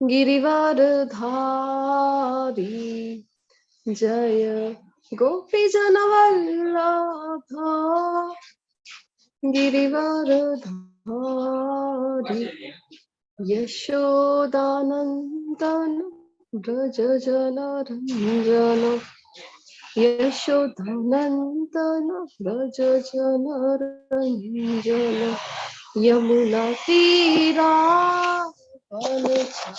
गिरिवरधारी जय गोपीजनवल्लभ गिरिवरधारी यशोदानन्दन व्रज जनरञ्जन यशोदानन्दन व्रज जनरञ्जन यमुना तीरा वनचारी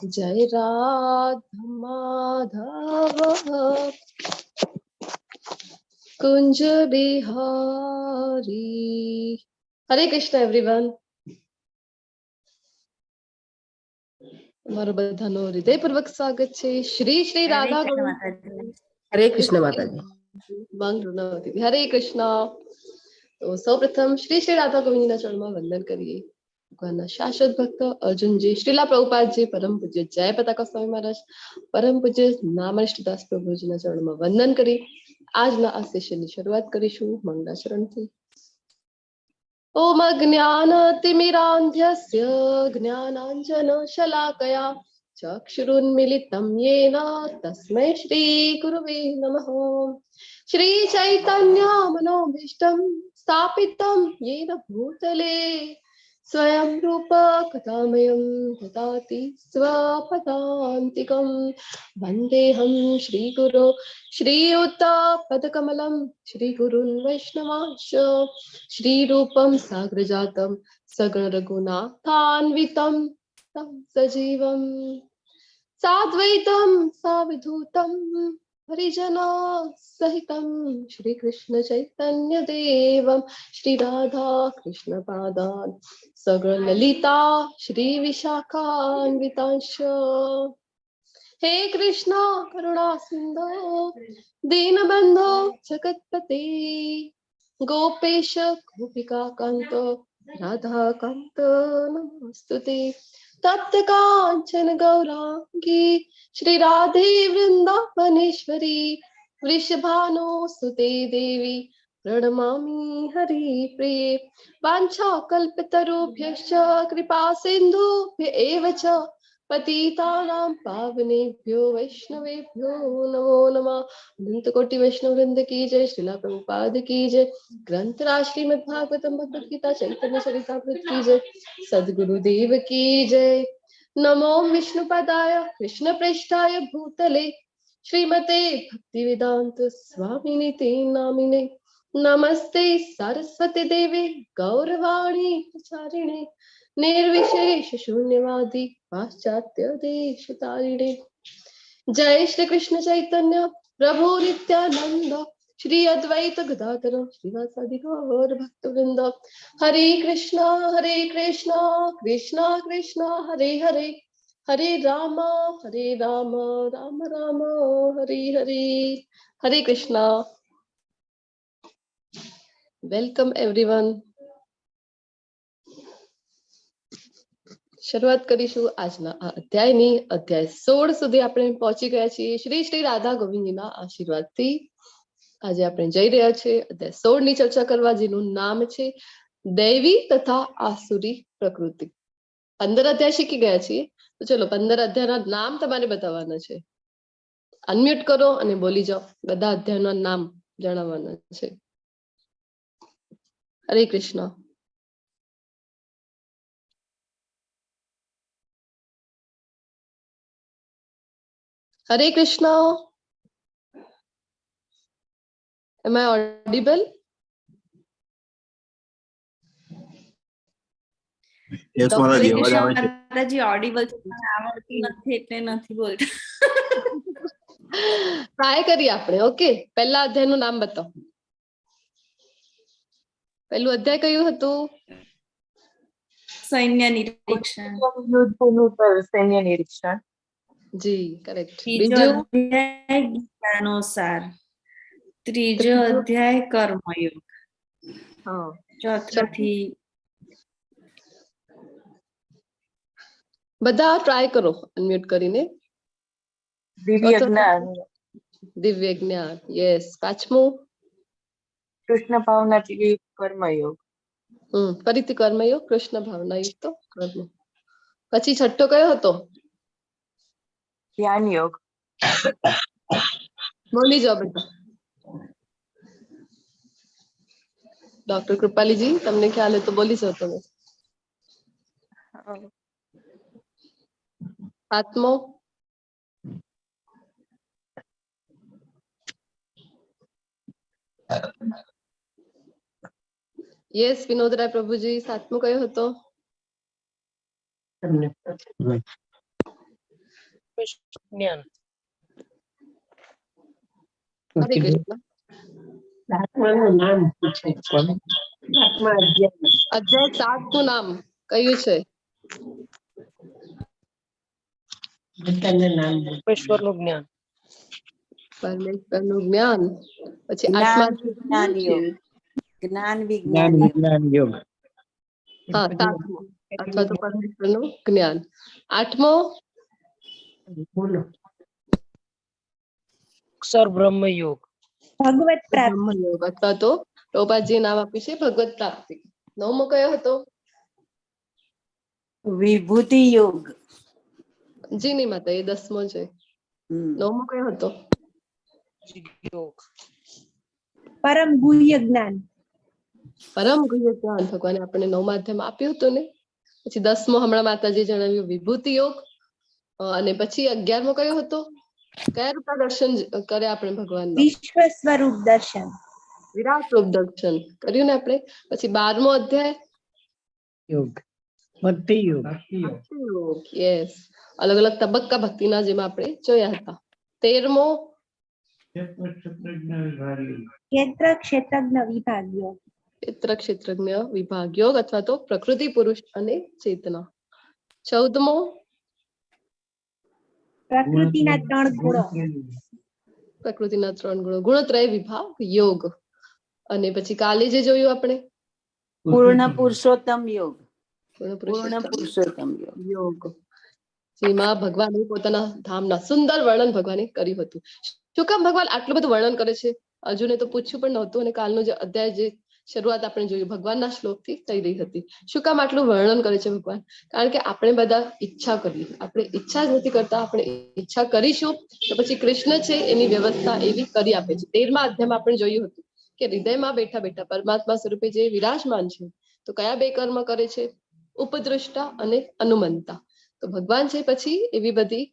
जय राधा माधव कुंज बिहारी। हरे कृष्ण एवरीवन। તમારું બધાનો હૃદયપૂર્વક સ્વાગત છે શ્રી શ્રી રાધા हरे कृष्ण माताजी। हरे कृष्ण। तो સૌપ્રથમ શ્રી શ્રી રાધા ગોવિંદના ચરણમાં વંદન કરીએ। ભગવાનના શાશ્વત ભક્ત અર્જુનજી, શ્રીલા પ્રભુપાદજી, પરમ પૂજ્ય જય પતાકા સ્વામી महाराज, પરમ પૂજ્ય નામનિષ્ઠદાસ પ્રભુજીના ચરણમાં વંદન કરી આજના આ સેશનની શરૂઆત કરીશું મંગળાચરણથી। ओम अज्ञानतिमिरान्ध्यस्य ज्ञानाञ्जनशलाकया चक्षुरुन्मिलितं येन तस्मै श्रीगुरुवे नमः। श्रीचैतन्यमनोभीष्टं स्थापितं येन भूतले स्वयं रूप कथामयं ददाति स्वपदान्तिकं। वन्देऽहं श्रीगुरो श्रीयुतपदकमलं श्रीगुरुन् वैष्णवांश्च श्रीरूपं साग्रजातं सगणरघुनाथान्वितं तं सजीवं साद्वैतं सावधूतं हरिजना सहितं श्रीकृष्ण चैतन्य देवं श्रीराधा कृष्ण पादान् सगणललिता श्रीविशाखान्वितांश्च। हे कृष्णा करुणा सिन्धो दीनबन्धो जगत्पते गोपेश गोपिका कांत राधा कांत नमस्तुते। तप्त कांचन गौरांगी श्री राधे वृंदावनेश्वरी वृषभानुसुते देवी प्रणमामि हरिप्रिये। वाञ्छाकल्पतरुभ्यश्च कृपा सिन्धुभ्य एव च पतितानां पावनेभ्यो वैष्णवेभ्यो नमो नमः। अनंत कोटि वैष्णव वृंद की जय। श्रीला प्रभुपाद की जय। ग्रंथराज श्रीमद् भागवतम भगवद गीता चैतन्य चरितामृत की जय। सद्गुरुदेव की जय। नमो विष्णुपदाय कृष्ण पृष्ठाय भूतले श्रीमते भक्तिवेदांत स्वामिने ते नामिने। नमस्ते सरस्वती देवे गौरवाणी प्रचारिणे निर्विशेष शून्यवादी पाश्चात्य देशतारिणे। जय श्री कृष्ण चैतन्य प्रभु नित्यानंद श्री अद्वैत गदाधर श्रीवासादि गौर भक्तवृंद। हरे कृष्णा कृष्णा कृष्णा हरे हरे हरे राम राम राम हरे हरे। हरे कृष्णा। Welcome everyone. શરૂઆત કરીશું આજના આ અધ્યાયની। અધ્યાય 16 સુધી આપણે પહોંચી ગયા છીએ શ્રી શ્રી રાધા ગોવિંદના આશીર્વાદથી। આજે આપણે જઈ રહ્યા છીએ અધ્યાય 16 ની ચર્ચા કરવા, જેનું નામ છે દૈવી તથા આસુરી પ્રકૃતિ। 15 અધ્યાય શીખી ગયા છીએ, તો ચલો 15 અધ્યાયના નામ તમારે બતાવવાના છે। અનમ્યુટ કરો અને બોલી જાઓ, બધા અધ્યાયના નામ જણાવવાના છે। હરે Krishna. Hare Krishna. Am I audible? Yes, Mataji. માતાજી audible છે, આવડતું નથી એટલે નથી બોલતા। ટ્રાય કરીએ આપણે। ઓકે, પહેલા અધ્યાયનું નામ બતાવો। પહેલું અધ્યાય કયું હતું? સૈન્ય નિરીક્ષણ। સૈન્ય નિરીક્ષણ। જી, કરેક્ટ। બીજો અધ્યાય ગીતાનુસાર। ત્રીજો અધ્યાય કર્મયોગ। ચોથાથી બધા ટ્રાય કરો અનમ્યુટ કરીને। દિવ્ય જ્ઞાન। દિવ્ય જ્ઞાન, યસ। પાંચમું કૃષ્ણ ભાવનાથી કર્મયોગ। ફરીથી કર્મયોગ, કૃષ્ણ ભાવના યુક્ત કર્મ। પછી છઠ્ઠો કયો હતો? ધ્યાન યોગ. બોલી જાઓ બેટા. ડોક્ટર કૃપાલીજી, તમને ખ્યાલ હોય તો બોલી જાઓ તમે. સાતમો? યસ વિનોદરાય પ્રભુજી, સાતમો કયો હતો? જ્ઞાન. હરે કૃષ્ણ. આત્માનું નામ પૂછે છે. આત્મા અધ્યાય. અધ્યાય 7 નું નામ કયું છે? બધાને નામ ઈશ્વરનું જ્ઞાન. પરમેશ્વરનું જ્ઞાન. પછી જ્ઞાન આઠમા વિજ્ઞાન યોગ. જ્ઞાન જ્ઞાન વિજ્ઞાન યોગ. વિજ્ઞાન યોગ. હા, સાતમો અથવા તો પરમેશ્વરનું જ્ઞાન. આઠમો? બોલો. અક્ષર બ્રહ્મ યોગ. ભગવત પ્રાપ્તિ. બ્રહ્મયોગ અથવા તો ટોપાજી નામ આપ્યું છે ભગવત પ્રાપ્તિ. નવમો કયો હતો? વિભૂતિ યોગ. જી ની માતા, એ 10મો છે. નવમો કયો હતો? યોગ. પરમ ગુહ્ય જ્ઞાન. પરમ ગુહ્ય જ્ઞાન ભગવાને આપણને 9મા અધ્યાયમાં આપ્યું હતું ને. પછી 10મો હમણાં માતાજી જણાવ્યું વિભૂતિ યોગ. અને પછી 11મો કયો હતો? કયા રૂપના દર્શન કરે આપણે ભગવાનના? વિશ્વ સ્વરૂપ દર્શન. વિરાટ રૂપ દર્શન કર્યું ને આપણે. પછી 12મો અધ્યાય યોગ. ભક્તિ યોગ. યોગ. યસ, અલગ અલગ તબક્કા ભક્તિના જેમાં આપણે જોયા હતા. 13મો ક્ષેત્ર ક્ષેત્રજ્ઞ વિભાગ યોગ. ક્ષેત્ર ક્ષેત્રજ્ઞ વિભાગ યોગ અથવા તો પ્રકૃતિ પુરુષ અને ચેતના. 14મો પ્રકૃતિના 3 ગુણો. પ્રકૃતિના 3 ગુણો, ગુણત્રય વિભાગ યોગ. અને પછી કાલે જે જોયું આપણે પૂર્ણ પુરુષોત્તમ યોગ. પૂર્ણ પૂર્ણ પુરુષોત્તમ પુરુષોત્તમ યોગ. યોગ, જેમાં ભગવાને પોતાના ધામના સુંદર વર્ણન ભગવાને કર્યું હતું. શું કામ ભગવાન આટલું બધું વર્ણન કરે છે? અર્જુને તો પૂછ્યું પણ નહોતું અને કાલનો જે અધ્યાય જે શરૂઆત આપણે જોયું ભગવાનના શ્લોકથી થઈ રહી હતી. શું કામ આટલું વર્ણન કરે છે ભગવાન? કારણ કે આપણે બધા ઈચ્છા કરીએ, આપણે ઈચ્છા જ નથી કરતા. આપણે ઈચ્છા કરીશું તો પછી કૃષ્ણ છે એની વ્યવસ્થા એવી કરી આપે છે. 13મા અધ્યાયમાં આપણે જોયું હતું કે હૃદયમાં બેઠા બેઠા પરમાત્મા સ્વરૂપે જે વિરાજમાન છે તો કયા 2 કર્મ કરે છે? ઉપદ્રષ્ટા અને અનુમંતા. તો ભગવાન છે પછી એવી બધી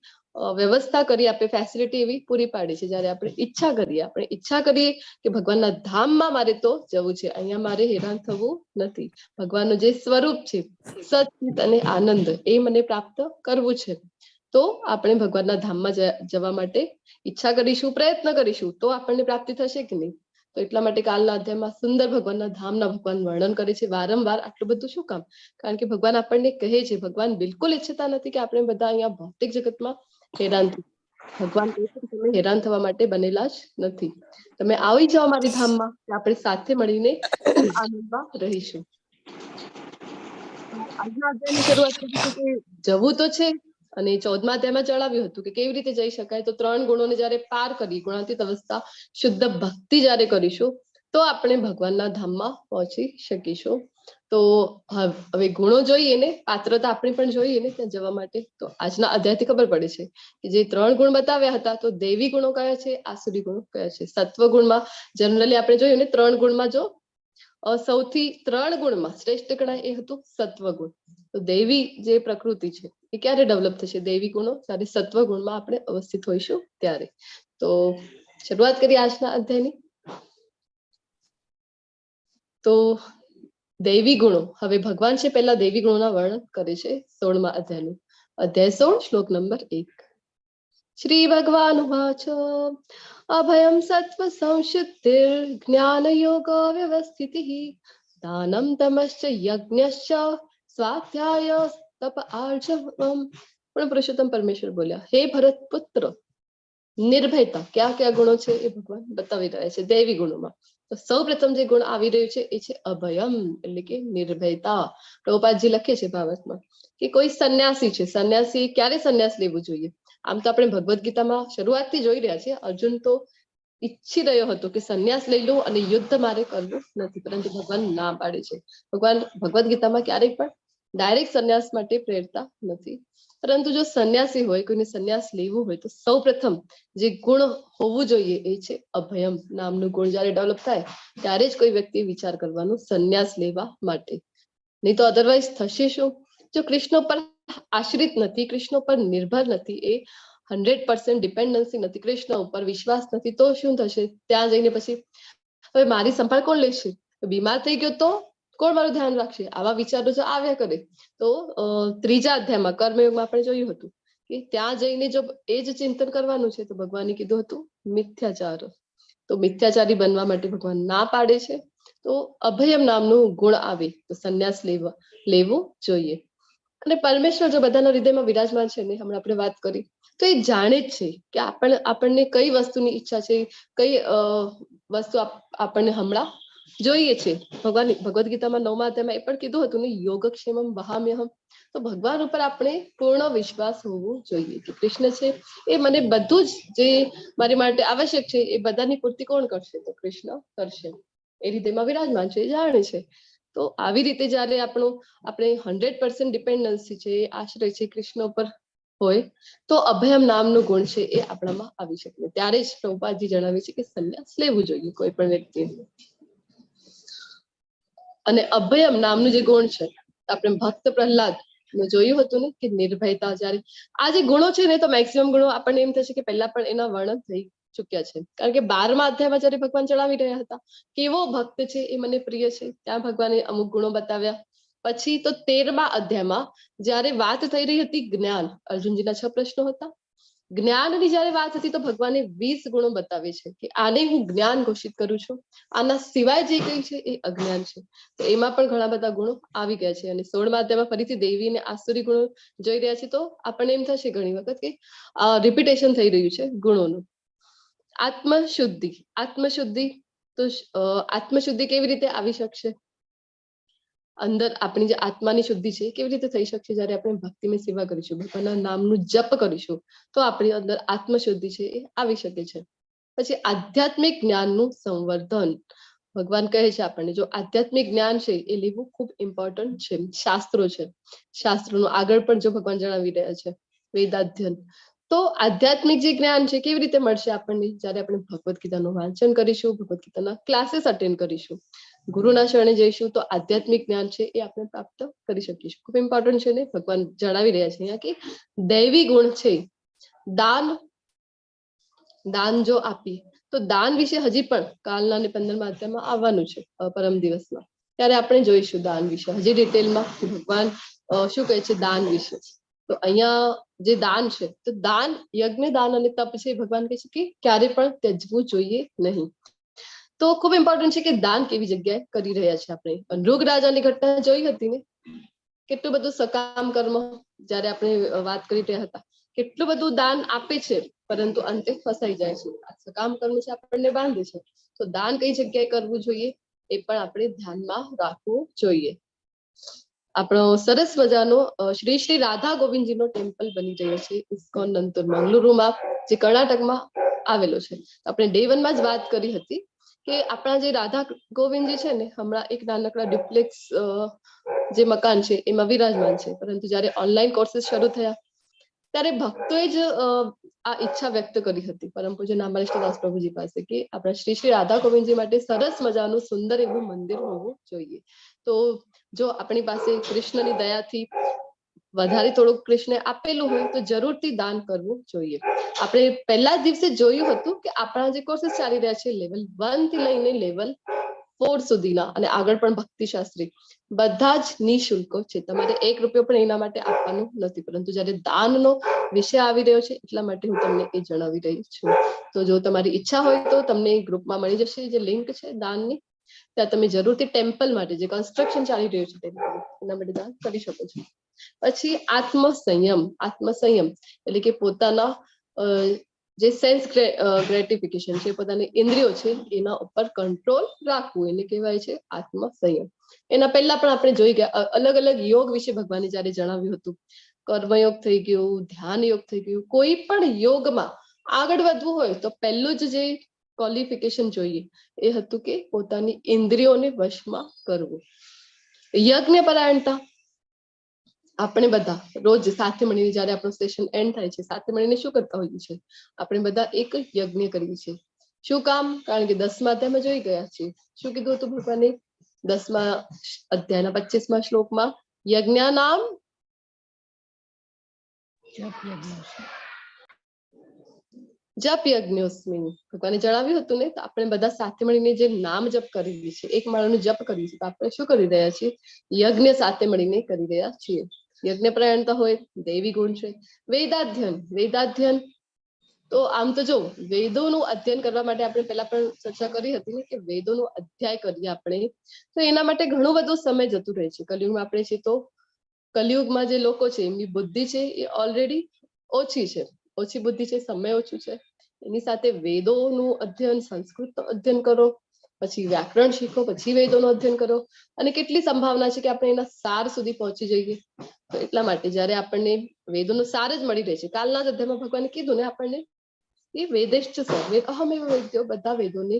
વ્યવસ્થા કરી આપે, ફેસિલિટી એવી પૂરી પાડે છે. જયારે આપણે ઈચ્છા કરીએ, આપણે ઈચ્છા કરીએ કે ભગવાનના ધામમાં મારે તો જવું છે, અહીંયા મારે હેરાન થવું નથી, ભગવાનનું જે સ્વરૂપ છે સચિત અને આનંદ એ મને પ્રાપ્ત કરવું છે, તો આપણે ભગવાનના ધામમાં જવા માટે ઈચ્છા કરીશું, પ્રયત્ન કરીશું તો આપણને પ્રાપ્તિ થશે કે નહીં. તો એટલા માટે કાલના અધ્યાયમાં સુંદર ભગવાનના ધામના ભગવાન વર્ણન કરે છે વારંવાર. આટલું બધું શું કામ? કારણ કે ભગવાન આપણને કહે છે, ભગવાન બિલકુલ ઈચ્છતા નથી કે આપણે બધા અહીંયા ભૌતિક જગતમાં હેરાન થઈએ. ભગવાન કહે છે કે તમે હેરાન થવા માટે બનેલા જ નથી, તમે આવી જાઓ મારી ધામમાં, આપણે સાથે મળીને આનંદમાં રહીશું. આજના અધ્યાયની શરૂઆત કરીશું કે જવું તો છે, અને 14મા અધ્યાયમાં જણાવ્યું હતું કે કેવી રીતે જઈ શકાય. તો 3 ગુણોને જયારે પાર કરી, ગુણાતીત અવસ્થા શુદ્ધ ભક્તિ જયારે કરીશું તો આપણે ભગવાનના ધામમાં પહોંચી શકીશું. તો હવે ગુણો જોઈએ ને, પાત્રતા આપણે પણ જોઈએ ને ત્યાં જવા માટે. તો આજના અધ્યાયથી ખબર પડે છે કે જે 3 ગુણ બતાવ્યા હતા તો દૈવી ગુણો કયા છે, આસુરી ગુણો કયા છે. સત્વ ગુણમાં જનરલી આપણે જોયું ને 3 ગુણમાં જો સૌથી 3 ગુણમાં શ્રેષ્ઠ ગણાય એ હતું સત્વ ગુણ. તો દૈવી જે પ્રકૃતિ છે એ ક્યારે ડેવલપ થશે? દૈવી ગુણો જ્યારે સત્વ ગુણમાં આપણે અવસ્થિત હોઈશું ત્યારે. તો શરૂઆત કરીએ આજના અધ્યાયની. તો દૈવી ગુણો, હવે ભગવાન છે પહેલા દૈવી ગુણોના વર્ણન કરે છે 16મા અધ્યાયનું. અધ્યાય 16 શ્લોક નંબર 1. શ્રી ભગવાન ઉવાચ અભયમ સત્વ સંશુદ્ધિર જ્ઞાન યોગ વ્યવસ્થિતિઃ દાનમ તમશ્ચ યજ્ઞશ્ચ સ્વાધ્યાય તપ આર્જવમ. પણ પુરુષોત્તમ પરમેશ્વર બોલ્યા, હે ભરત પુત્ર, નિર્ભયતા કયા કયા ગુણો છે એ ભગવાન બતાવી રહ્યા છે દૈવી ગુણોમાં. તો સૌ પ્રથમ જે ગુણ આવી રહ્યું છે એ છે અભયમ, એટલે કે નિર્ભયતા. પ્રભુપાદજી લખે છે ભાવાર્થમાં કે કોઈ સંન્યાસી છે, સંન્યાસી ક્યારે સંન્યાસ લેવું જોઈએ? આમ તો આપણે ભગવદ્ ગીતામાં શરૂઆતથી જોઈ રહ્યા છીએ, અર્જુન તો ઈચ્છી રહ્યો હતો કે સંન્યાસ લઈ લો અને યુદ્ધ મારે કરવું નથી, પરંતુ ભગવાન ના પાડે છે. ભગવાન ભગવદ્ ગીતામાં ક્યારેય પણ ડાયરેક્ટ સંન્યાસ માટે પ્રેરતા નથી. પરંતુ જો સંન્યાસી હોય, કોઈને સંન્યાસ લેવું હોય, તો સૌપ્રથમ જે ગુણ હોવું જોઈએ એ છે અભયમ નામનું ગુણ. જ્યારે ડેવલપ થાય ત્યારે જ કોઈ વ્યક્તિ વિચાર કરવાનો સંન્યાસ લેવા માટે. નહીં તો અધરવાઇઝ થશે શું? જો કૃષ્ણ પર આશ્રિત નથી, કૃષ્ણ પર નિર્ભર નથી, એ 100% ડિપેન્ડન્સી નથી, કૃષ્ણ ઉપર વિશ્વાસ નથી, તો શું થશે? ત્યાં જઈને પછી હવે મારી સંભાળ કોણ લેશે? બીમાર થઈ ગયો તો કોણ મારું ધ્યાન રાખશે? આવા વિચારો જો આવ્યા કરે તો ત્રીજા અધ્યાયમાં કર્મયોગમાં આપણે જોયું હતું કે ત્યાં જઈને જો એ જ ચિંતન કરવાનું છે તો ભગવાને કીધું હતું મિથ્યાચાર. તો મિથ્યાચારી બનવા માટે ભગવાન ના પાડે છે. તો અભયમ નામનું ગુણ આવે તો સંન્યાસ લેવું જોઈએ. અને પરમેશ્વર જો બધાના હૃદયમાં વિરાજમાન છે ને, હમણાં આપણે વાત કરી, તો એ જાણે જ છે કે આપણને કઈ વસ્તુની ઈચ્છા છે, કઈ વસ્તુ આપણને હમણાં જોઈએ છે. ભગવદ્ ગીતામાં 9મા અધ્યાયમાં એ પણ કીધું હતું ને, યોગક્ષેમમ વહામ્યહમ. તો ભગવાન ઉપર આપણે પૂર્ણ વિશ્વાસ હોવો જોઈએ કે કૃષ્ણ છે એ મને બધું જ જે મારી માટે આવશ્યક છે એ બધાની પૂર્તિ કોણ કરશે? તો કૃષ્ણ કરશે. એ હૃદયમાં વિરાજમાન છે, એ જાણે છે. તો આવી રીતે જયારે આપણે 100% ડિપેન્ડન્સી છે, આશ્રય છે કૃષ્ણ ઉપર હોય, તો અભયમ નામનું ગુણ છે એ આપણામાં આવી શકે. ત્યારે જ પ્રભુપાદજી જણાવે છે કે સંન્યાસ લેવું જોઈએ કોઈ પણ વ્યક્તિ. અને અભયમ નામનું જે ગુણ છે, આપણે ભક્ત પ્રહલાદ જોયું હતું ને કે નિર્ભયતા. જયારે આ જે ગુણો છે ને, તો મેક્સિમમ ગુણો આપણને એમ થશે કે પહેલા પણ એના વર્ણન થઈ ચુક્યા છે. કારણ કે 12મા અધ્યાયમાં જયારે ભગવાન જણાવી રહ્યા હતા કેવો ભક્ત છે એ મને પ્રિય છે, ત્યાં ભગવાને અમુક ગુણો બતાવ્યા. પછી તો 13મા અધ્યાયમાં જયારે વાત થઈ રહી હતી જ્ઞાન, અર્જુનજીના 6 પ્રશ્નો હતા, જ્ઞાનની જયારે વાત હતી તો ભગવાને 20 ગુણો બતાવે છે કે આને હું જ્ઞાન ઘોષિત કરું છું, આના સિવાય જે કઈ છે એ અજ્ઞાન છે. તો એમાં પણ ઘણા બધા ગુણો આવી ગયા છે. અને 16મા અધ્યાયમાં ફરીથી દૈવી અને આસુરી ગુણો જોઈ રહ્યા છે. તો આપણને એમ થશે ઘણી વખત કે રિપીટેશન થઈ રહ્યું છે ગુણોનું. આત્મશુદ્ધિ તો આત્મશુદ્ધિ કેવી રીતે આવી શકશે? અંદર આપણી જે આત્માની શુદ્ધિ છે કેવી રીતે થઈ શકશે? જયારે આપણે ભક્તિમય સેવા કરીશું, ભગવાનના નામનું જપ કરીશું, તો આપણી અંદર આત્મશુદ્ધિ છે એ આવી શકે છે. પછી આધ્યાત્મિક જ્ઞાનનું સંવર્ધન. ભગવાન કહે છે આપણને જો આધ્યાત્મિક જ્ઞાન છે એ લેવું ખૂબ ઇમ્પોર્ટન્ટ છે. શાસ્ત્રો છે, શાસ્ત્રોનું આગળ પણ જો ભગવાન જણાવી રહ્યા છે વેદાધ્યન. તો આધ્યાત્મિક જે જ્ઞાન છે કેવી રીતે મળશે આપણને? જયારે આપણે ભગવદ્ ગીતાનું વાંચન કરીશું, ભગવદ્ ગીતાના ક્લાસીસ અટેન્ડ કરીશું, ગુરુના શરણે જઈશું, તો આધ્યાત્મિક જ્ઞાન છે એ આપણે પ્રાપ્ત કરી શકીશું. ખૂબ ઇમ્પોર્ટન્ટ છે ને. ભગવાન જણાવી રહ્યા છે અહીંયા કે દૈવી ગુણ છે. દાન જો આપીએ તો દાન વિશે હજી પણ કાલના અને 15મા અધ્યાયમાં આવવાનું છે, પરમ દિવસમાં, ત્યારે આપણે જોઈશું દાન વિશે હજી ડિટેલમાં ભગવાન શું કહે છે દાન વિશે. તો અહીંયા જે દાન છે, તો દાન, યજ્ઞ, દાન અને તપ છે, ભગવાન કહે છે કે ક્યારે પણ ત્યજવું જોઈએ નહીં. તો ખૂબ ઇમ્પોર્ટન્ટ છે કે દાન કેવી જગ્યાએ કરી રહ્યા છે આપણે. મૃગ રાજાની ઘટના જોઈ હતી ને, કેટલું બધું સકામ કર્મ જયારે આપણે વાત કરી રહ્યા હતા, કેટલું બધું દાન આપે છે પરંતુ અંતે ફસાઈ જાય છે. આ સકામ કર્મ છે આપણને બાંધે છે. તો દાન કઈ જગ્યાએ કરવું જોઈએ એ પણ આપણે ધ્યાનમાં રાખવું જોઈએ. આપણો સરસ મજાનો શ્રી શ્રી રાધા ગોવિંદજીનો ટેમ્પલ બની રહ્યો છે ઇસ્કોન નંતુર મંગલુરુમાં, જે કર્ણાટકમાં આવેલો છે. આપણે ડે 1 માં જ વાત કરી હતી કે આપણા જે રાધા ગોવિંદજી છે ને, હમણાં એક નાનકડા ડ્યુપ્લેક્સ જે મકાન છે એમાં વિરાજમાન છે. પરંતુ જયારે ઓનલાઈન કોર્सेस શરૂ થયા ત્યારે ભક્તોએ જ આ ઈચ્છા વ્યક્ત કરી હતી પરમ પૂજ્ય નામાલિષ્ટદાસ પ્રભુજી પાસે કે આપણા શ્રી શ્રી રાધા ગોવિંદજી માટે સરસ મજાનું સુંદર એવું મંદિર હોવું જોઈએ. તો જો આપણી પાસે કૃષ્ણની દયાથી વધારે થોડુંક કૃષ્ણે આપેલું હોય તો જરૂરથી દાન કરવું જોઈએ. આપણે પહેલા જ દિવસે જોયું હતું કે આપણા જે કોર્सेस ચાલી રહ્યા છે લેવલ 1 થી લઈને લેવલ 4 સુધીના અને આગળ પણ ભક્તિ શાસ્ત્રી બધા જ નિઃશુલ્ક છે. તમારે 1 રૂપિયો પણ એના માટે આપવાનું નથી. પરંતુ જયારે દાનનો વિષય આવી રહ્યો છે એટલા માટે હું તમને એ જણાવી રહી છું. તો જો તમારી ઈચ્છા હોય તો તમને ગ્રુપમાં મળી જશે જે લિંક છે દાનની, ત્યાં તમે જરૂરથી ટેમ્પલ માટે જે કન્સ્ટ્રક્શન ચાલી રહ્યું છે એના માટે દાન કરી શકો છો. પછી આત્મસંયમ એટલે કે પોતાના જે સેન્સ ગ્રેટિફિકેશન છે, પોતાની ઇન્દ્રિયો છે એના ઉપર કંટ્રોલ રાખવું, એને કહેવાય છે આત્મસંયમ. એના પહેલા પણ આપણે જોઈ ગયા અલગ અલગ યોગ વિશે ભગવાને જયારે જણાવ્યું હતું. કર્મયોગ થઈ ગયું, ધ્યાન યોગ થઈ ગયું. કોઈ પણ યોગમાં આગળ વધવું હોય તો પહેલું જ જે ક્વોલિફિકેશન જોઈએ એ હતું કે પોતાની ઇન્દ્રિયોને વશમાં કરવું. યજ્ઞ પરાયણતા, આપણે બધા રોજ સાથે મળીને જ્યારે આપણું સેશન એન્ડ થાય છે સાથે મળીને શું કરતા હોઈએ છીએ? આપણે બધા એક યજ્ઞ કરીએ છીએ. શું કામ? કારણ કે 10મા અધ્યાયમાં જોઈ ગયા છીએ શું કીધું હતું ભગવાને 10મા અધ્યાયના 25મા શ્લોકમાં યજ્ઞાનામ જપ યજ્ઞોસ્મિ. ભગવાને જણાવ્યું હતું ને, તો આપણે બધા સાથે મળીને જે નામ જપ કરી છે, એક માળાનું જપ કરીએ છીએ, તો આપણે શું કરી રહ્યા છીએ? યજ્ઞ સાથે મળીને કરી રહ્યા છીએ. યજ્ઞ પ્રયાણતા હોય દૈવી ગુણ છે. વેદાધ્યન તો આમ તો જો વેદોનું અધ્યયન કરવા માટે આપણે પહેલા પણ ચર્ચા કરી હતી ને કે વેદોનું અધ્યાય કરીએ આપણે, તો એના માટે ઘણો બધો સમય જતું રહે છે. કલયુગમાં આપણે છે તો કલયુગમાં જે લોકો છે એમની બુદ્ધિ છે એ ઓલરેડી ઓછી છે, ઓછી બુદ્ધિ છે, સમય ઓછું છે. એની સાથે વેદોનું અધ્યયન, સંસ્કૃતનું અધ્યયન કરો, પછી વ્યાકરણ શીખો, પછી વેદોનું અધ્યયન કરો, અને કેટલી સંભાવના છે કે આપણે એના સાર સુધી પહોંચી જઈએ. તો એટલા માટે જ્યારે આપણને વેદોનો સાર જ મળી રહે છે, કાલના જ અધ્યાયમાં ભગવાને કીધું ને આપણને એ વેદેશ્ચ સર્વે અહમેવ વેદ્યો, બધા વેદોને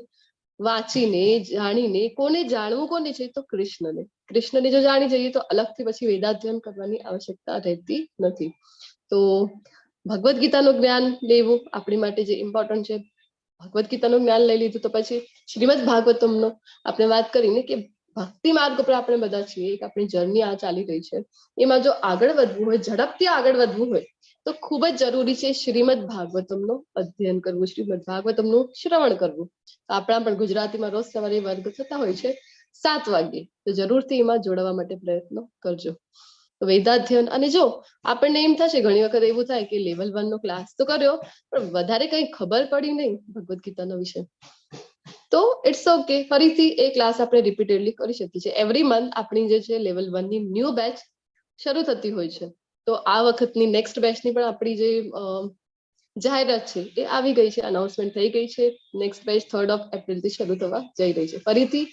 વાંચીને જાણીને કોને જાણવું, કોને છે તો કૃષ્ણને. કૃષ્ણને જો જાણી જઈએ તો અલગથી પછી વેદાધ્યયન કરવાની આવશ્યકતા રહેતી નથી. તો ભગવદ્ ગીતાનું જ્ઞાન લેવું આપણી માટે જે ઇમ્પોર્ટન્ટ છે. ભગવદ્ ગીતાનું જ્ઞાન લઈ લીધું તો પછી શ્રીમદ ભાગવતમનો આપણે વાત કરીને કે ભક્તિ માર્ગ પર આપણે બધા છીએ, એક આપણી જર્ની આ ચાલી રહી છે, એમાં જો આગળ વધવું હોય, ઝડપથી આગળ વધવું હોય તો ખૂબ જ જરૂરી છે શ્રીમદ ભાગવતમનું અધ્યયન કરવું, શ્રીમદ ભાગવતમનું શ્રવણ કરવું. આપણા પણ ગુજરાતીમાં રોજ સવારે વર્ગ થતા હોય છે 7 વાગ્યે, તો જરૂરથી એમાં જોડાવા માટે પ્રયત્ન કરજો. તો વેદાધ્યયન, અને જો આપણને એમ થશે ઘણી વખત એવું થાય કે લેવલ 1 નો ક્લાસ તો કર્યો પણ વધારે કઈ ખબર પડી નહીં ભગવદ્ ગીતાના વિશે, તો ઇટ્સ ઓકે, ફરીથી એ ક્લાસ આપણે રિપીટેડલી કરી શકીએ છીએ. એવરી મંથ આપણી જે છે લેવલ 1 ની ન્યૂ બેચ શરૂ થતી હોય છે. તો આ વખતની નેક્સ્ટ બેચની પણ આપણી જે જાહેરાત છે એ આવી ગઈ છે, અનાઉન્સમેન્ટ થઈ ગઈ છે. નેક્સ્ટ બેચ 3rd ઓફ એપ્રિલથી શરૂ થવા જઈ રહી છે. ફરીથી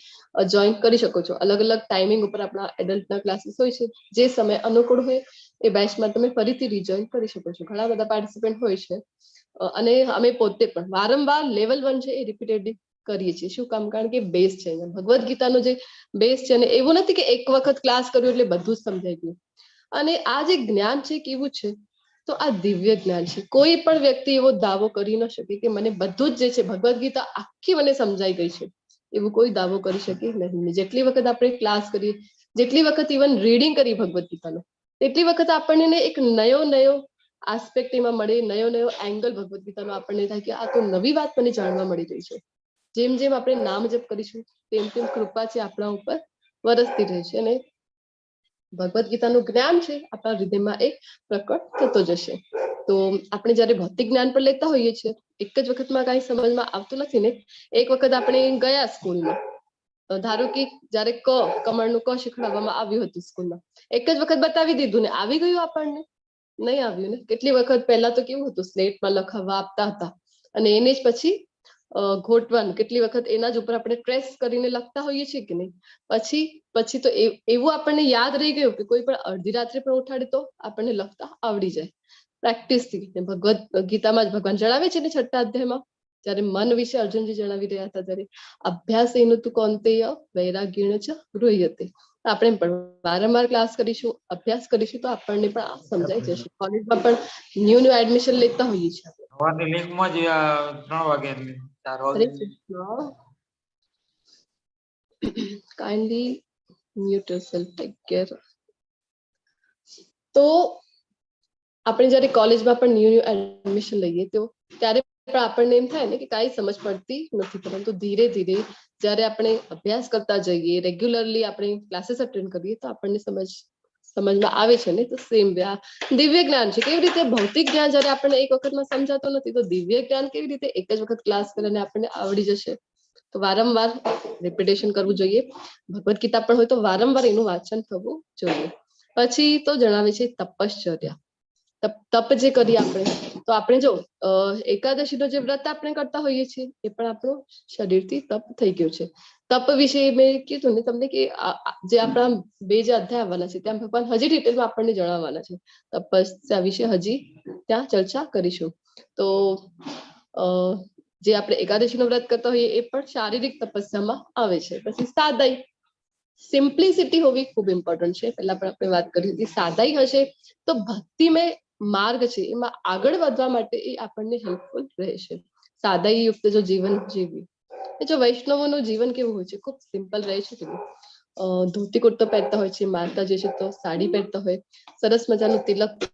જોઈન કરી શકો છો. અલગ અલગ ટાઈમિંગ ઉપર આપણા એડલ્ટના ક્લાસીસ હોય છે, જે સમય અનુકૂળ હોય એ બેચમાં તમે ફરીથી રિજોઈન કરી શકો છો. ઘણા બધા પાર્ટિસિપન્ટ હોય છે, અને અમે પોતે પણ વારંવાર લેવલ 1 છે એ રિપીટેડલી કરીએ છીએ. શું કામ? કારણ કે બેઝ છે, ભગવદ્ ગીતાનો જે બેઝ છે, અને એવું નથી કે એક વખત ક્લાસ કર્યો એટલે બધું જ સમજાઈ ગયું. અને આ જે જ્ઞાન છે કેવું છે, તો આ દિવ્ય જ્ઞાન છે. કોઈ પણ વ્યક્તિ એવો દાવો કરી ન શકે કે મને બધું જ જે છે ભગવદ્ ગીતા આખી મને સમજાઈ ગઈ છે, એવું કોઈ દાવો કરી શકે નહીં. જેટલી વખત આપણે ક્લાસ કરીએ, જેટલી વખત ઇવન રીડિંગ કરી ભગવદ્ ગીતાનો, તેટલી વખત આપણને એક નયો આસ્પેક્ટ એમાં મળે, નયો એંગલ ભગવદ્ ગીતાનો આપણને થાય કે આ તો નવી વાત મને જાણવા મળી રહી છે. જેમ જેમ આપણે નામ જપ કરીશું તેમ તેમ કૃપા છે આપણા ઉપર વરસતી રહે છે, અને ભગવદ્ ગીતાનું જ્ઞાન છે આપણા હૃદયમાં એ પ્રકટ થતો જશે. તો આપણે જયારે ભૌતિક જ્ઞાન પર લેતા હોઈએ છીએ, એક જ વખતમાં કઈ સમજમાં આવતું નથી ને. એક વખત આપણે ગયા સ્કૂલમાં, ધારો કે જયારે કમળનું ક શીખવાડવામાં આવ્યું હતું સ્કૂલમાં, એક જ વખત બતાવી દીધું ને આવી ગયું, આપણને નહીં આવ્યું ને. કેટલી વખત પહેલા તો કેવું હતું, સ્લેટમાં લખાવવા આપતા હતા, અને એને જ પછી ઘોટવાનું, કેટલી વખત એના જ ઉપર આપણે ટ્રેસ કરીને લખતા હોઈએ છીએ કે નહીં. પછી તો એવું આપણને યાદ રહી ગયું કે કોઈ પણ અડધી રાત્રે પણ ઉઠાડે તો આપણને લખતા આવડી જાય પ્રેક્ટિસથી. ભગવદ્ ગીતામાં જ ભગવાન જણાવે છે ને 6ઠા અધ્યાયમાં, જ્યારે મન વિશે અર્જુનજી જણાવી રહ્યા હતા ત્યારે અભ્યાસ એનું તું કૌંતેય વૈરાગ્યેણ ચ ગૃહ્યતે. આપણે પણ વારંવાર ક્લાસ કરીશું, અભ્યાસ કરીશું તો આપણને પણ આ સમજાઈ જશે. કોલેજમાં પણ ન્યૂ એડમિશન લેતા હોઈએ છીએ. સવારની લિંકમાં જ 3 વાગ્યાની 4 વાગે. Kindly mute yourself, take care. તો આપણે જયારે કોલેજમાં પણ ન્યૂ એડમિશન લઈએ તો ત્યારે પણ આપણને એમ થાય ને કે કાંઈ સમજ પડતી નથી, પરંતુ ધીરે ધીરે જ્યારે આપણે અભ્યાસ કરતા જઈએ, રેગ્યુલરલી આપણે ક્લાસીસ અટેન્ડ કરીએ તો આપણને સમજમાં આવે છે ને. તો સેમ દિવ્ય જ્ઞાન છે. કેવી રીતે ભૌતિક જ્ઞાન જયારે આપણને એક વખતમાં સમજાતો નથી, તો દિવ્ય જ્ઞાન કેવી રીતે એક જ વખત ક્લાસ કરીને આપણને આવડી જશે. તો વારંવાર રિપીટેશન કરવું જોઈએ. ભગવદ્ ગીતા પણ હોય તો વારંવાર એનું વાંચન થવું જોઈએ. પછી તો જણાવે છે તપશ્ચર્યા. તપ જે કરીએ આપણે, તો આપણે જો એકાદશીનો જે વ્રત આપણે કરતા હોઈએ છીએ એ પણ આપણું શરીરથી તપ થઈ ગયું છે. તપ વિશે મેં કીધું ને તમને કે જે આપણા 2 જે અધ્યાય આવવાના છે ત્યાં ભગવાન હજી ડિટેલમાં આપણને જણાવવાના છે. તપસ્યા વિશે હજી ત્યાં ચર્ચા કરીશું. તો જે આપણે એકાદશીનો વ્રત કરતા હોઈએ એ પણ શારીરિક તપસ્યામાં આવે છે. પછી સાદાઈ, સિમ્પ્લિસિટી હોવી ખૂબ ઇમ્પોર્ટન્ટ છે. પહેલા પણ આપણે વાત કરી હતી, સાદાઈ હશે તો ભક્તિમય માર્ગ છે એમાં આગળ વધવા માટે એ આપણને હેલ્પફુલ રહેશે. સાદાઈ યુક્ત જો જીવન જીવ્યું, જો વૈષ્ણવોનું જીવન કેવું હોય છે, ખૂબ સિમ્પલ રહે છે. કેવું ધોતી કુર્તો પહેરતા હોય છે, માતાજી છે તો સાડી પહેરતા હોય, સરસ મજાનું તિલક,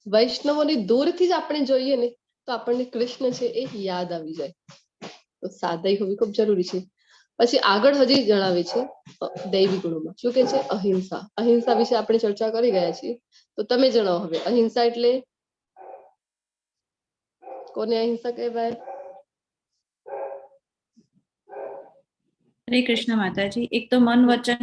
વૈષ્ણવોની દૂરથી જ આપણે જોઈએ ને તો આપણને કૃષ્ણ છે એ યાદ આવી જાય. તો સાદાઈ હોવી ખૂબ જરૂરી છે. પછી આગળ હજી જણાવે છે દૈવી ગુણોમાં શું કે છે, અહિંસા. અહિંસા વિશે આપણે ચર્ચા કરી ગયા છીએ, તો તમે જણાવો હવે અહિંસા એટલે કોને અહિંસા કહેવાય? હરે કૃષ્ણ માતાજી. એક તો મન વચન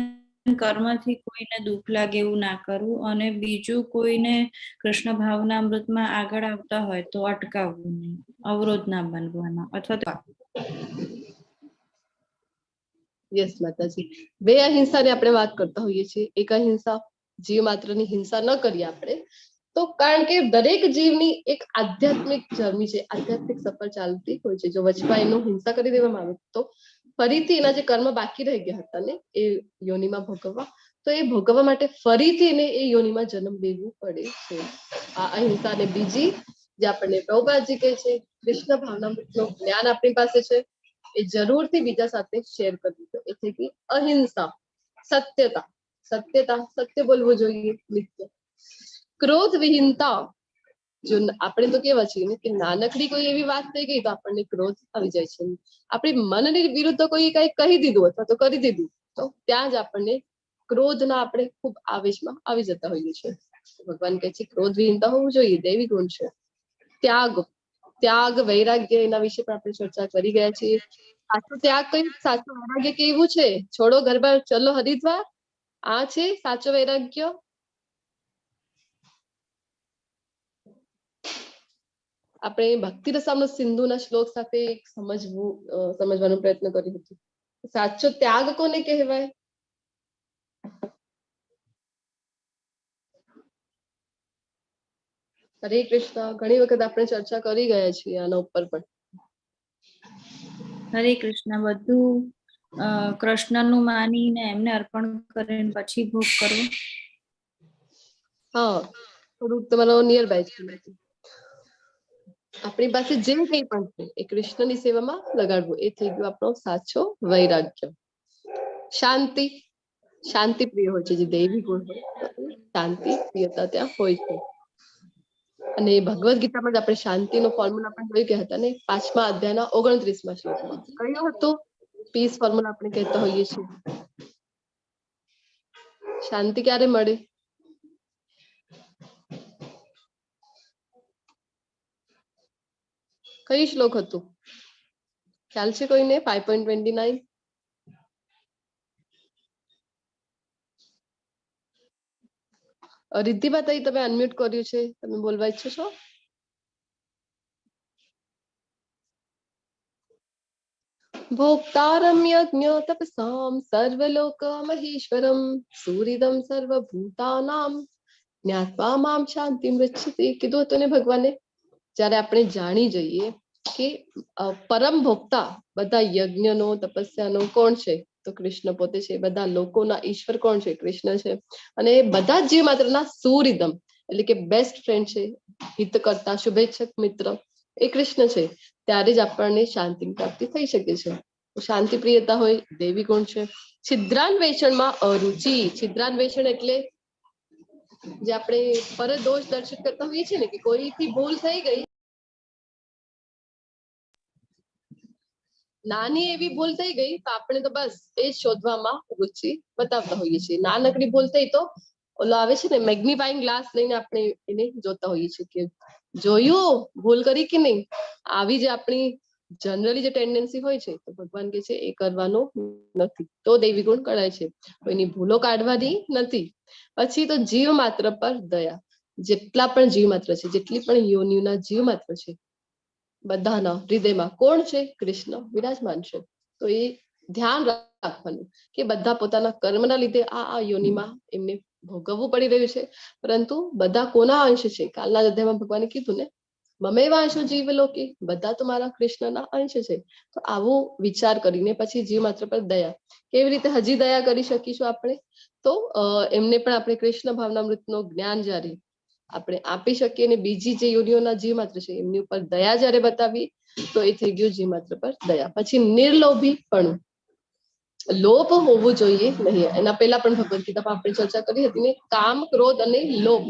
કર્મથી કોઈને દુઃખ લાગે એવું ના કરવું, અને બીજું કોઈને કૃષ્ણ ભાવના અમૃતમાં આગળ આવતા હોય તો અટકાવવું નહીં, અવરોધ ના બનવાના, અથવા તો યસ માતાજી. બે અહિંસાની આપણે વાત કરતા હોઈએ છીએ. એક અહિંસા, જીવ માત્રની હિંસા ન કરીએ આપણે, તો કારણ કે દરેક જીવની એક આધ્યાત્મિક જર્ની છે, આધ્યાત્મિક સફર ચાલતી હોય છે. જો વચમાં એનું હિંસા કરી દેવામાં આવે તો ફરીથી એના જે કર્મ બાકી રહી ગયા હતા ને એ યોનિમાં ભોગવવા, તો એ ભોગવવા માટે ફરીથી એને એ યોનિમાં જન્મ લેવું પડે છે. આ અહિંસા. અને બીજી જે આપણને પ્રભુપાદજી કહે છે, કૃષ્ણ ભાવનામૃતનું જ્ઞાન આપણી પાસે છે એ જરૂરથી બીજા સાથે શેર કરવું જોઈએ, એટલે કે અહિંસા. સત્યતા, સત્યતા, સત્ય બોલવું જોઈએ. નિત્ય ક્રોધ વિહીનતા. જો આપણે તો કેવા છીએ ને કે નાનકડી કોઈ એવી વાત થઈ ગઈ તો આપણને ક્રોધ આવી જાય છે. આપણી મનની વિરુદ્ધ કોઈ કઈ કહી દીધું અથવા તો કરી દીધું તો ત્યાં જ આપણને ક્રોધના આપણે ખૂબ આવેશમાં આવી જતા હોઈએ છીએ. ભગવાન કહે છે ક્રોધ વિહીનતા હોવું જોઈએ, દૈવી ગુણ છે. ત્યાગ, ત્યાગ વૈરાગ્ય, એના વિશે પણ આપણે ચર્ચા કરી ગયા છીએ. સાચો ત્યાગ કઈ, સાચું વૈરાગ્ય કેવું છે? છોડો ઘર બાર ચલો હરિદ્વાર, આ છે સાચો વૈરાગ્ય. આપણે ભક્તિ રસામૃત સિંધુના શ્લોક સાથે સમજવાનો પ્રયત્ન કર્યો હતો. સાચો ત્યાગ કોને કહેવાય? હરે કૃષ્ણ. ઘણી વખત આપણે ચર્ચા કરી ગયા છીએ આના ઉપર પણ. હરે કૃષ્ણ. બધું કૃષ્ણનું માનીને એમને અર્પણ કરીને પછી ભોગ કરવો. હા, થોડુંક તમારો નિયર બાય છે. આપણી પાસે જે કંઈ પણ છે એ કૃષ્ણની સેવામાં લગાડવું, એ થઈ ગયો આપણો સાચો વૈરાગ્ય. શાંતિ, શાંતિ પ્રિય હોય છે, જે દૈવી ગુણ હોય શાંતિ પ્રિયતા ત્યાં હોય છે. અને ભગવદ ગીતામાં જ આપણે શાંતિનો ફોર્મ્યુલા પણ જોઈ ગયા હતા ને, 5મા અધ્યાયના 29મા શ્લોકમાં કયું હતું? પીસ ફોર્મ્યુલા આપણે કહેતા હોઈએ છીએ. શાંતિ ક્યારે મળે? કઈ શ્લોક હતું? ખ્યાલ છે કોઈને? 5.29. રિદ્ધિબા તાઈ, તમે અનમ્યુટ કર્યું છે, તમે બોલવા ઈચ્છો છો? ભોક્તારમ યજ્ઞ તપસામ સર્વલોક મહેશ્વરમ સુહૃદમ સર્વભૂતાનામ જ્ઞાત્વા મામ શાંતિ મૃચ્છતિ. કીધું હતું ને ભગવાને, જ્યારે આપણે જાણી જઈએ કે પરમ ભોક્તા બધા યજ્ઞનો તપસ્યાનો કોણ છે, તો કૃષ્ણ પોતે છે. બધા લોકોના ઈશ્વર કોણ છે? કૃષ્ણ છે. અને બધા જ જીવ માત્રના સુહૃદમ એટલે કે બેસ્ટ ફ્રેન્ડ છે, હિત કરતા શુભેચ્છક મિત્ર એ કૃષ્ણ છે. ત્યારે જ આપણને શાંતિની પ્રાપ્તિ થઈ શકે છે. શાંતિ પ્રિયતા હોય, દૈવી ગુણ છે. છિદ્રાન્વેષણમાં અરુચિ. છિદ્રાન્વેષણ એટલે જે આપણે પરદોષ દર્શિત કરતા હોઈએ છીએ ને, કે કોઈથી ભૂલ થઈ ગઈ, નાની એવી ભૂલ થઈ ગઈ તો આપણે તો બસ એ શોધવામાં રુચિ બતાવતા હોઈએ છીએ. નાનકડી ભૂલ થઈ તો ઓલો આવે છે ને મેગ્નિફાઈંગ ગ્લાસ લઈને આપણે એને જોતા હોઈએ છીએ કે જોયું ભૂલ કરી કે નહીં. આવી જે આપણી જનરલી જે ટેન્ડન્સી હોય છે, તો ભગવાન કે છે એ કરવાનું નથી. તો દૈવી ગુણ કરાય છે, કોઈની ભૂલો કાઢવાની નથી. પછી તો જીવ માત્ર પર દયા. જેટલા પણ જીવ માત્ર છે, જેટલી પણ યોનિના જીવ માત્ર છે, બધાના હૃદયમાં કોણ છે? કૃષ્ણ વિરાજમાન છે. તો એ ધ્યાન રાખવાનું કે બધા પોતાના કર્મના લીધે આ યોનિમાં એમને ભોગવવું પડી રહ્યું છે, પરંતુ બધા કોના અંશ છે? કાલના અધ્યાયમાં ભગવાને કીધું ને, મમેવાંશો જીવલોકે, બધા તો મારા કૃષ્ણના અંશ છે. તો આવો વિચાર કરીને પછી જીવ માત્ર પર દયા, કેવી રીતે હજી દયા કરી શકીશું આપણે? તો એમને પણ આપણે કૃષ્ણ ભાવનામૃતનું જ્ઞાન જ્યારે આપણે આપી શકીએ અને બીજી જે યોનિઓના જીવ માત્ર છે એમની ઉપર દયા જ્યારે બતાવીએ તો એ થઈ ગયું જીવ માત્ર પર દયા. પછી નિર્લોભીપણું, લોભ હોવું જોઈએ નહીં. એના પહેલા પણ ભગવદ ગીતામાં આપણે ચર્ચા કરી હતી ને, કામ, ક્રોધ અને લોભ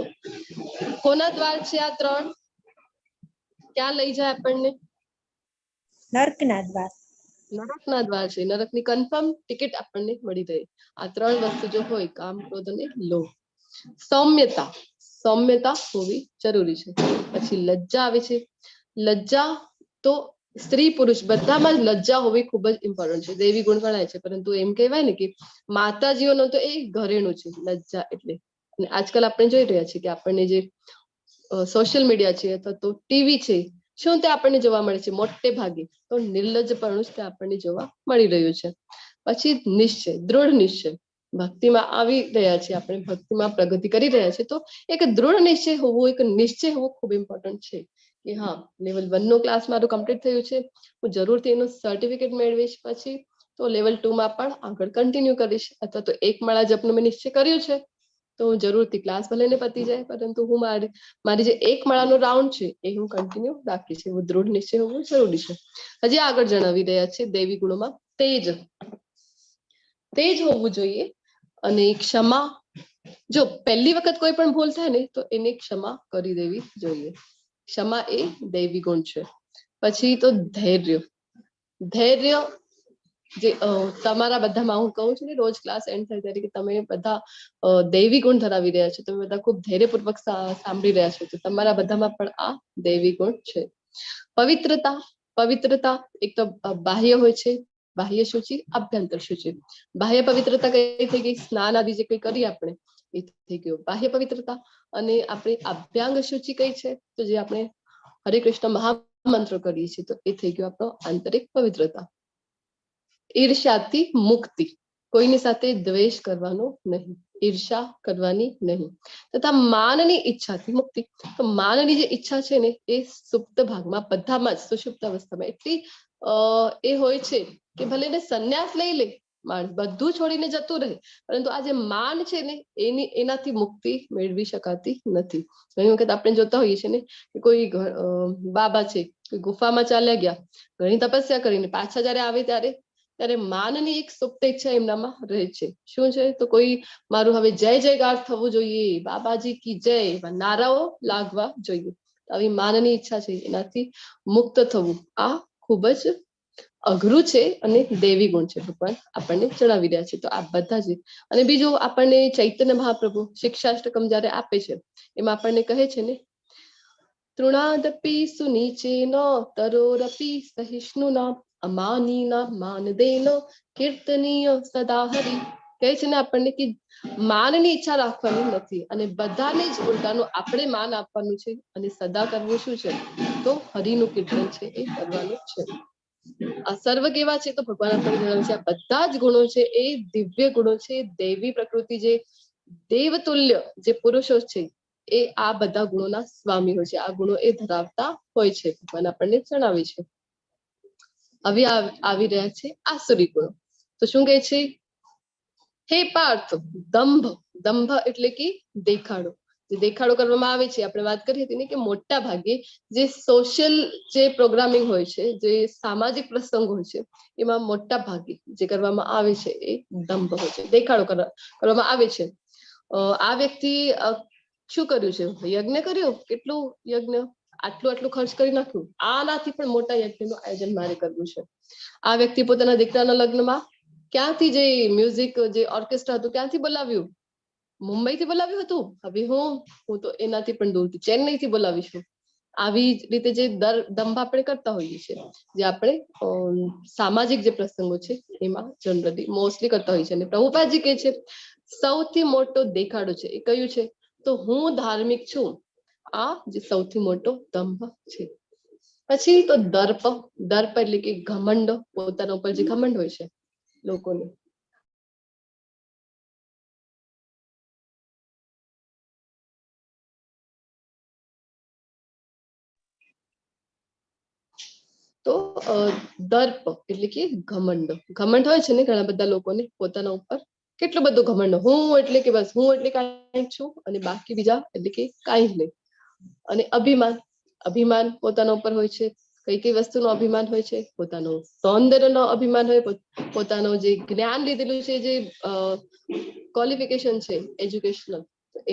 કોના દ્વાર છે આ ત્રણ? ક્યાં લઈ જાય આપણને? નર્કના દ્વાર. નરકના દ્વાર છે. નરકની કન્ફર્મ ટિકિટ આપણને મળી રહે આ ત્રણ વસ્તુ જો હોય, કામ, ક્રોધ અને લોભ. સૌમ્યતા, સૌમ્યતા હોવી જરૂરી છે. પછી લજ્જા આવે છે. લજ્જા તો સ્ત્રી પુરુષ બધામાં જ લજ્જા હોવી ખૂબ જ ઇમ્પોર્ટન્ટ છે. દેવી ગુણ ગણાય છે, પરંતુ એમ કહેવાય ને કે માતાજીઓનો તો એ ઘરેણું છે લજ્જા એટલે. અને આજકાલ આપણે જોઈ રહ્યા છીએ કે આપણને જે સોશિયલ મીડિયા છે અથવા તો ટીવી છે, શું તે આપણને જોવા મળે છે? મોટે ભાગે તો નિર્લજ્જપણું જ તે આપણને જોવા મળી રહ્યું છે. પછી નિશ્ચય, દૃઢ નિશ્ચય. ભક્તિમાં આવી રહ્યા છે આપણે, ભક્તિમાં પ્રગતિ કરી રહ્યા છે, તો એક દૃઢ નિશ્ચય હોવો, એક નિશ્ચય હોવો ખૂબ ઇમ્પોર્ટન્ટ છે કે હા, લેવલ 1 નો ક્લાસ મારું કમ્પ્લીટ થયું છે, હું જરૂરથી એનું સર્ટિફિકેટ મેળવીશ. પછી તો લેવલ 2 માં પણ આગળ કન્ટિન્યુ કરીશ. અથવા તો એક માળા જપનું મેં નિશ્ચય કર્યું છે તો હું જરૂરથી ક્લાસ ભલે ને પતી જાય, પરંતુ હું મારી જે એક માળાનો રાઉન્ડ છે એ હું કન્ટિન્યુ રાખીશ. એવું દૃઢ નિશ્ચય હોવું જરૂરી છે. હજી આગળ જણાવી રહ્યા છે દૈવી ગુણોમાં તેજ, તેજ હોવું જોઈએ. અને ક્ષમા, જો પહેલી વખત કોઈ પણ ભૂલ થાય ને તો એને ક્ષમા કરી દેવી જોઈએ. ક્ષમા એ દૈવી ગુણ છે. પછી તો ધૈર્ય, ધૈર્ય જે તમારા બધામાં હું કહું છું ને રોજ ક્લાસ એન્ડ થાય ત્યારે કે તમે બધા દૈવી ગુણ ધરાવી રહ્યા છો, તમે બધા ખૂબ ધૈર્યપૂર્વક સાંભળી રહ્યા છો, તો તમારા બધામાં પણ આ દૈવી ગુણ છે. પવિત્રતા, પવિત્રતા એક તો બાહ્ય હોય છે, બાહ્ય શુચિ, આભ્યંતર શુચિ. બાહ્ય પવિત્રતા કઈ થઈ ગઈ? સ્નાન આદિ જે કઈ કરીએ આપણે એ થઈ ગયું બાહ્ય પવિત્રતા. અને આપણી આભ્યાંગ શુચિ કઈ છે? તો જે આપણે હરે કૃષ્ણ મહામંત્ર કરીએ છીએ તો એ થઈ ગયો આપણો આંતરિક પવિત્રતા. ઈર્ષ્યાથી મુક્તિ, કોઈની સાથે દ્વેષ કરવાનો નહીં, ઈર્ષા કરવાની નહીં. તથા માનની ઈચ્છાથી મુક્તિ. તો માનની જે ઈચ્છા છે ને એ સુપ્ત ભાગમાં બધામાં જ સુષુપ્ત અવસ્થામાં એટલી એ હોય છે કે ભલે ને સંન્યાસ લઈ લે માણસ, બધું છોડીને જતું રહે, પરંતુ આ જે માન છે ને એનાથી મુક્તિ મેળવી શકાતી નથી. ઘણી વખત આપણે જોતા હોઈએ છીએ ને કે કોઈ બાબા છે, કોઈ ગુફામાં ચાલ્યા ગયા, ઘણી તપસ્યા કરીને પાછા જયારે આવે ત્યારે માનની એક સુપ્ત ઈચ્છા એમનામાં રહે છે. શું છે? તો કોઈ મારું હવે જય જયકાર થવું જોઈએ, બાબાજી કી જય, નારાઓ લાગવા જોઈએ. આવી માનની ઈચ્છા છે, એનાથી મુક્ત થવું આ ખૂબ જ અઘરું છે અને દેવી ગુણ છે. ભગવાન આપણને જણાવી રહ્યા છે. તો આ બધા જ. અને બીજું આપણને ચૈતન્ય મહાપ્રભુ શિક્ષાષ્ટકમ જયારે આપે છે એમાં આપણને કહે છે ને, તૃણાદપી સુનીચેન તરોરપી સહિષ્ણુના અમાનીના માનદેન કીર્તનીય સદા હરિ. કહે છે ને આપણને કે માનની ઈચ્છા રાખવાની નથી અને બધાને જ ઉલટાનું આપણે માન આપવાનું છે. અને સદા કરવું શું છે? તો હરિનું કીર્તન છે એ કરવાનું છે. આ સર્વ કેવા છે? તો ભગવાન આપણને જણાવે છે આ બધા જ ગુણો છે એ દિવ્ય ગુણો છે. દૈવી પ્રકૃતિ, જે દેવતુલ્ય જે પુરુષો છે એ આ બધા ગુણોના સ્વામી હોય છે, આ ગુણો એ ધરાવતા હોય છે. ભગવાન આપણને જણાવે છે. હવે આવી રહ્યા છે આસુરી ગુણો. તો શું કહે છે? હે પાર્થ, દંભ, દંભ એટલે કે દેખાડો. જે દેખાડો કરવામાં આવે છે, આપણે વાત કરી હતી ને કે મોટા ભાગે જે સોશિયલ જે પ્રોગ્રામિંગ હોય છે, જે સામાજિક પ્રસંગ હોય છે, એમાં મોટા ભાગે જે કરવામાં આવે છે એ દંભ હોય છે, દેખાડો કરવામાં આવે છે. આ વ્યક્તિ શું કર્યું છે? યજ્ઞ કર્યો, કેટલું યજ્ઞ, આટલું ખર્ચ કરી નાખ્યું, આનાથી પણ મોટા યજ્ઞનું આયોજન મારે કરવું છે. આ વ્યક્તિ પોતાના દીકરાના લગ્નમાં ક્યાંથી જે મ્યુઝિક, જે ઓર્કેસ્ટ્રા હતું ક્યાંથી બોલાવ્યું? મુંબઈથી બોલાવ્યું હતું. હવે હું તો એનાથી પણ દૂરથી ચેન્નઈથી બોલાવીશું. આવી રીતે જે દંભ આપણે કરતા હોઈએ છીએ, જે આપણે સામાજિક જે પ્રસંગો છે એમાં જનરલી મોસ્ટલી કરતા હોઈએ છીએ. અને પ્રભુપાદજી કહે છે સૌથી મોટો દેખાડો છે એ કયું છે? તો હું ધાર્મિક છું. આ જે સૌથી મોટો દંભ છે. પછી તો દર્પ, દર્પ એટલે કે ઘમંડ, પોતાના ઉપર જે ઘમંડ હોય છે લોકોને. તો દર્પ એટલે કે ઘમંડ. ઘમંડ હોય છે ને ઘણા બધા લોકોને પોતાના ઉપર, કેટલું બધું ઘમંડ, હું એટલે કે બસ હું એટલે કાંઈ છું અને બાકી બીજા એટલે કે કાંઈ જ નહીં. અને અભિમાન, અભિમાન પોતાના ઉપર હોય છે. કઈ કઈ વસ્તુનો અભિમાન હોય છે? પોતાનો સૌંદર્યનો અભિમાન હોય, પોતાનું જે જ્ઞાન લીધેલું છે, જે ક્વોલિફિકેશન છે એજ્યુકેશનલ,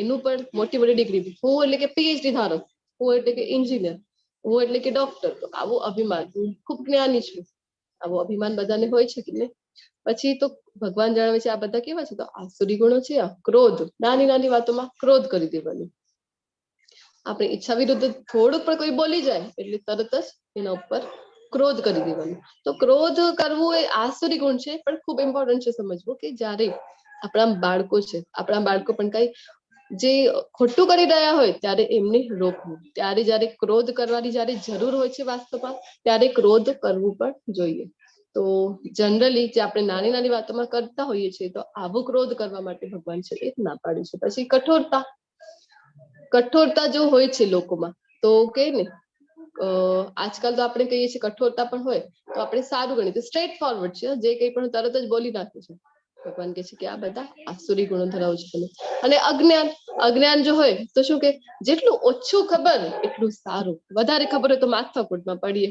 એનું પણ મોટી મોટી ડિગ્રી, હું એટલે કે પીએચડી ધારક, હું એટલે કે એન્જિનિયર, હું એટલે કે ડોક્ટર. તો આવું અભિમાન, હું ખૂબ જ્ઞાની છું, આવું અભિમાન બધાને હોય છે કે નહીં? પછી તો ભગવાન જણાવે છે આ બધા કેવા છે? તો આસુરી ગુણો છે. આ ક્રોધ, નાની નાની વાતોમાં ક્રોધ કરી દેવાની. આપણે ઈચ્છા વિરુદ્ધ થોડુંક પણ કોઈ બોલી જાય એટલે તરત જ એના ઉપર ક્રોધ કરી દેવાનું. તો ક્રોધ કરવું એ આસુરી ગુણ છે, પણ ખૂબ ઇમ્પોર્ટન્ટ છે સમજવું કે જ્યારે આપણા બાળકો છે, આપણા બાળકો પણ કઈ જે ખોટું કરી રહ્યા હોય ત્યારે એમને રોકવું. ત્યારે જ્યારે ક્રોધ કરવાની જ્યારે જરૂર હોય છે વાસ્તવમાં, ત્યારે ક્રોધ કરવું પણ જોઈએ. તો જનરલી જે આપણે નાની નાની વાતોમાં કરતા હોઈએ છીએ, તો આવો ક્રોધ કરવા માટે ભગવાન છે એ ના પાડે છે. પછી કઠોરતા, કઠોરતા જો હોય છે લોકોમાં, તો કે ને આજકાલ તો આપણે કહીએ છીએ કઠોરતા પણ હોય તો આપણે સારું ગણીએ, સ્ટ્રેટ ફોરવર્ડ છે, જે કંઈ પણ તરત જ બોલી નાખે છે. ભગવાન કહે છે કે આ બધા આસુરી ગુણો ધરાવો છો તમે. અને અજ્ઞાન, અજ્ઞાન જો હોય તો શું કે જેટલું ઓછું ખબર એટલું સારું. વધારે ખબર હોય તો માથાકૂટમાં પડીએ,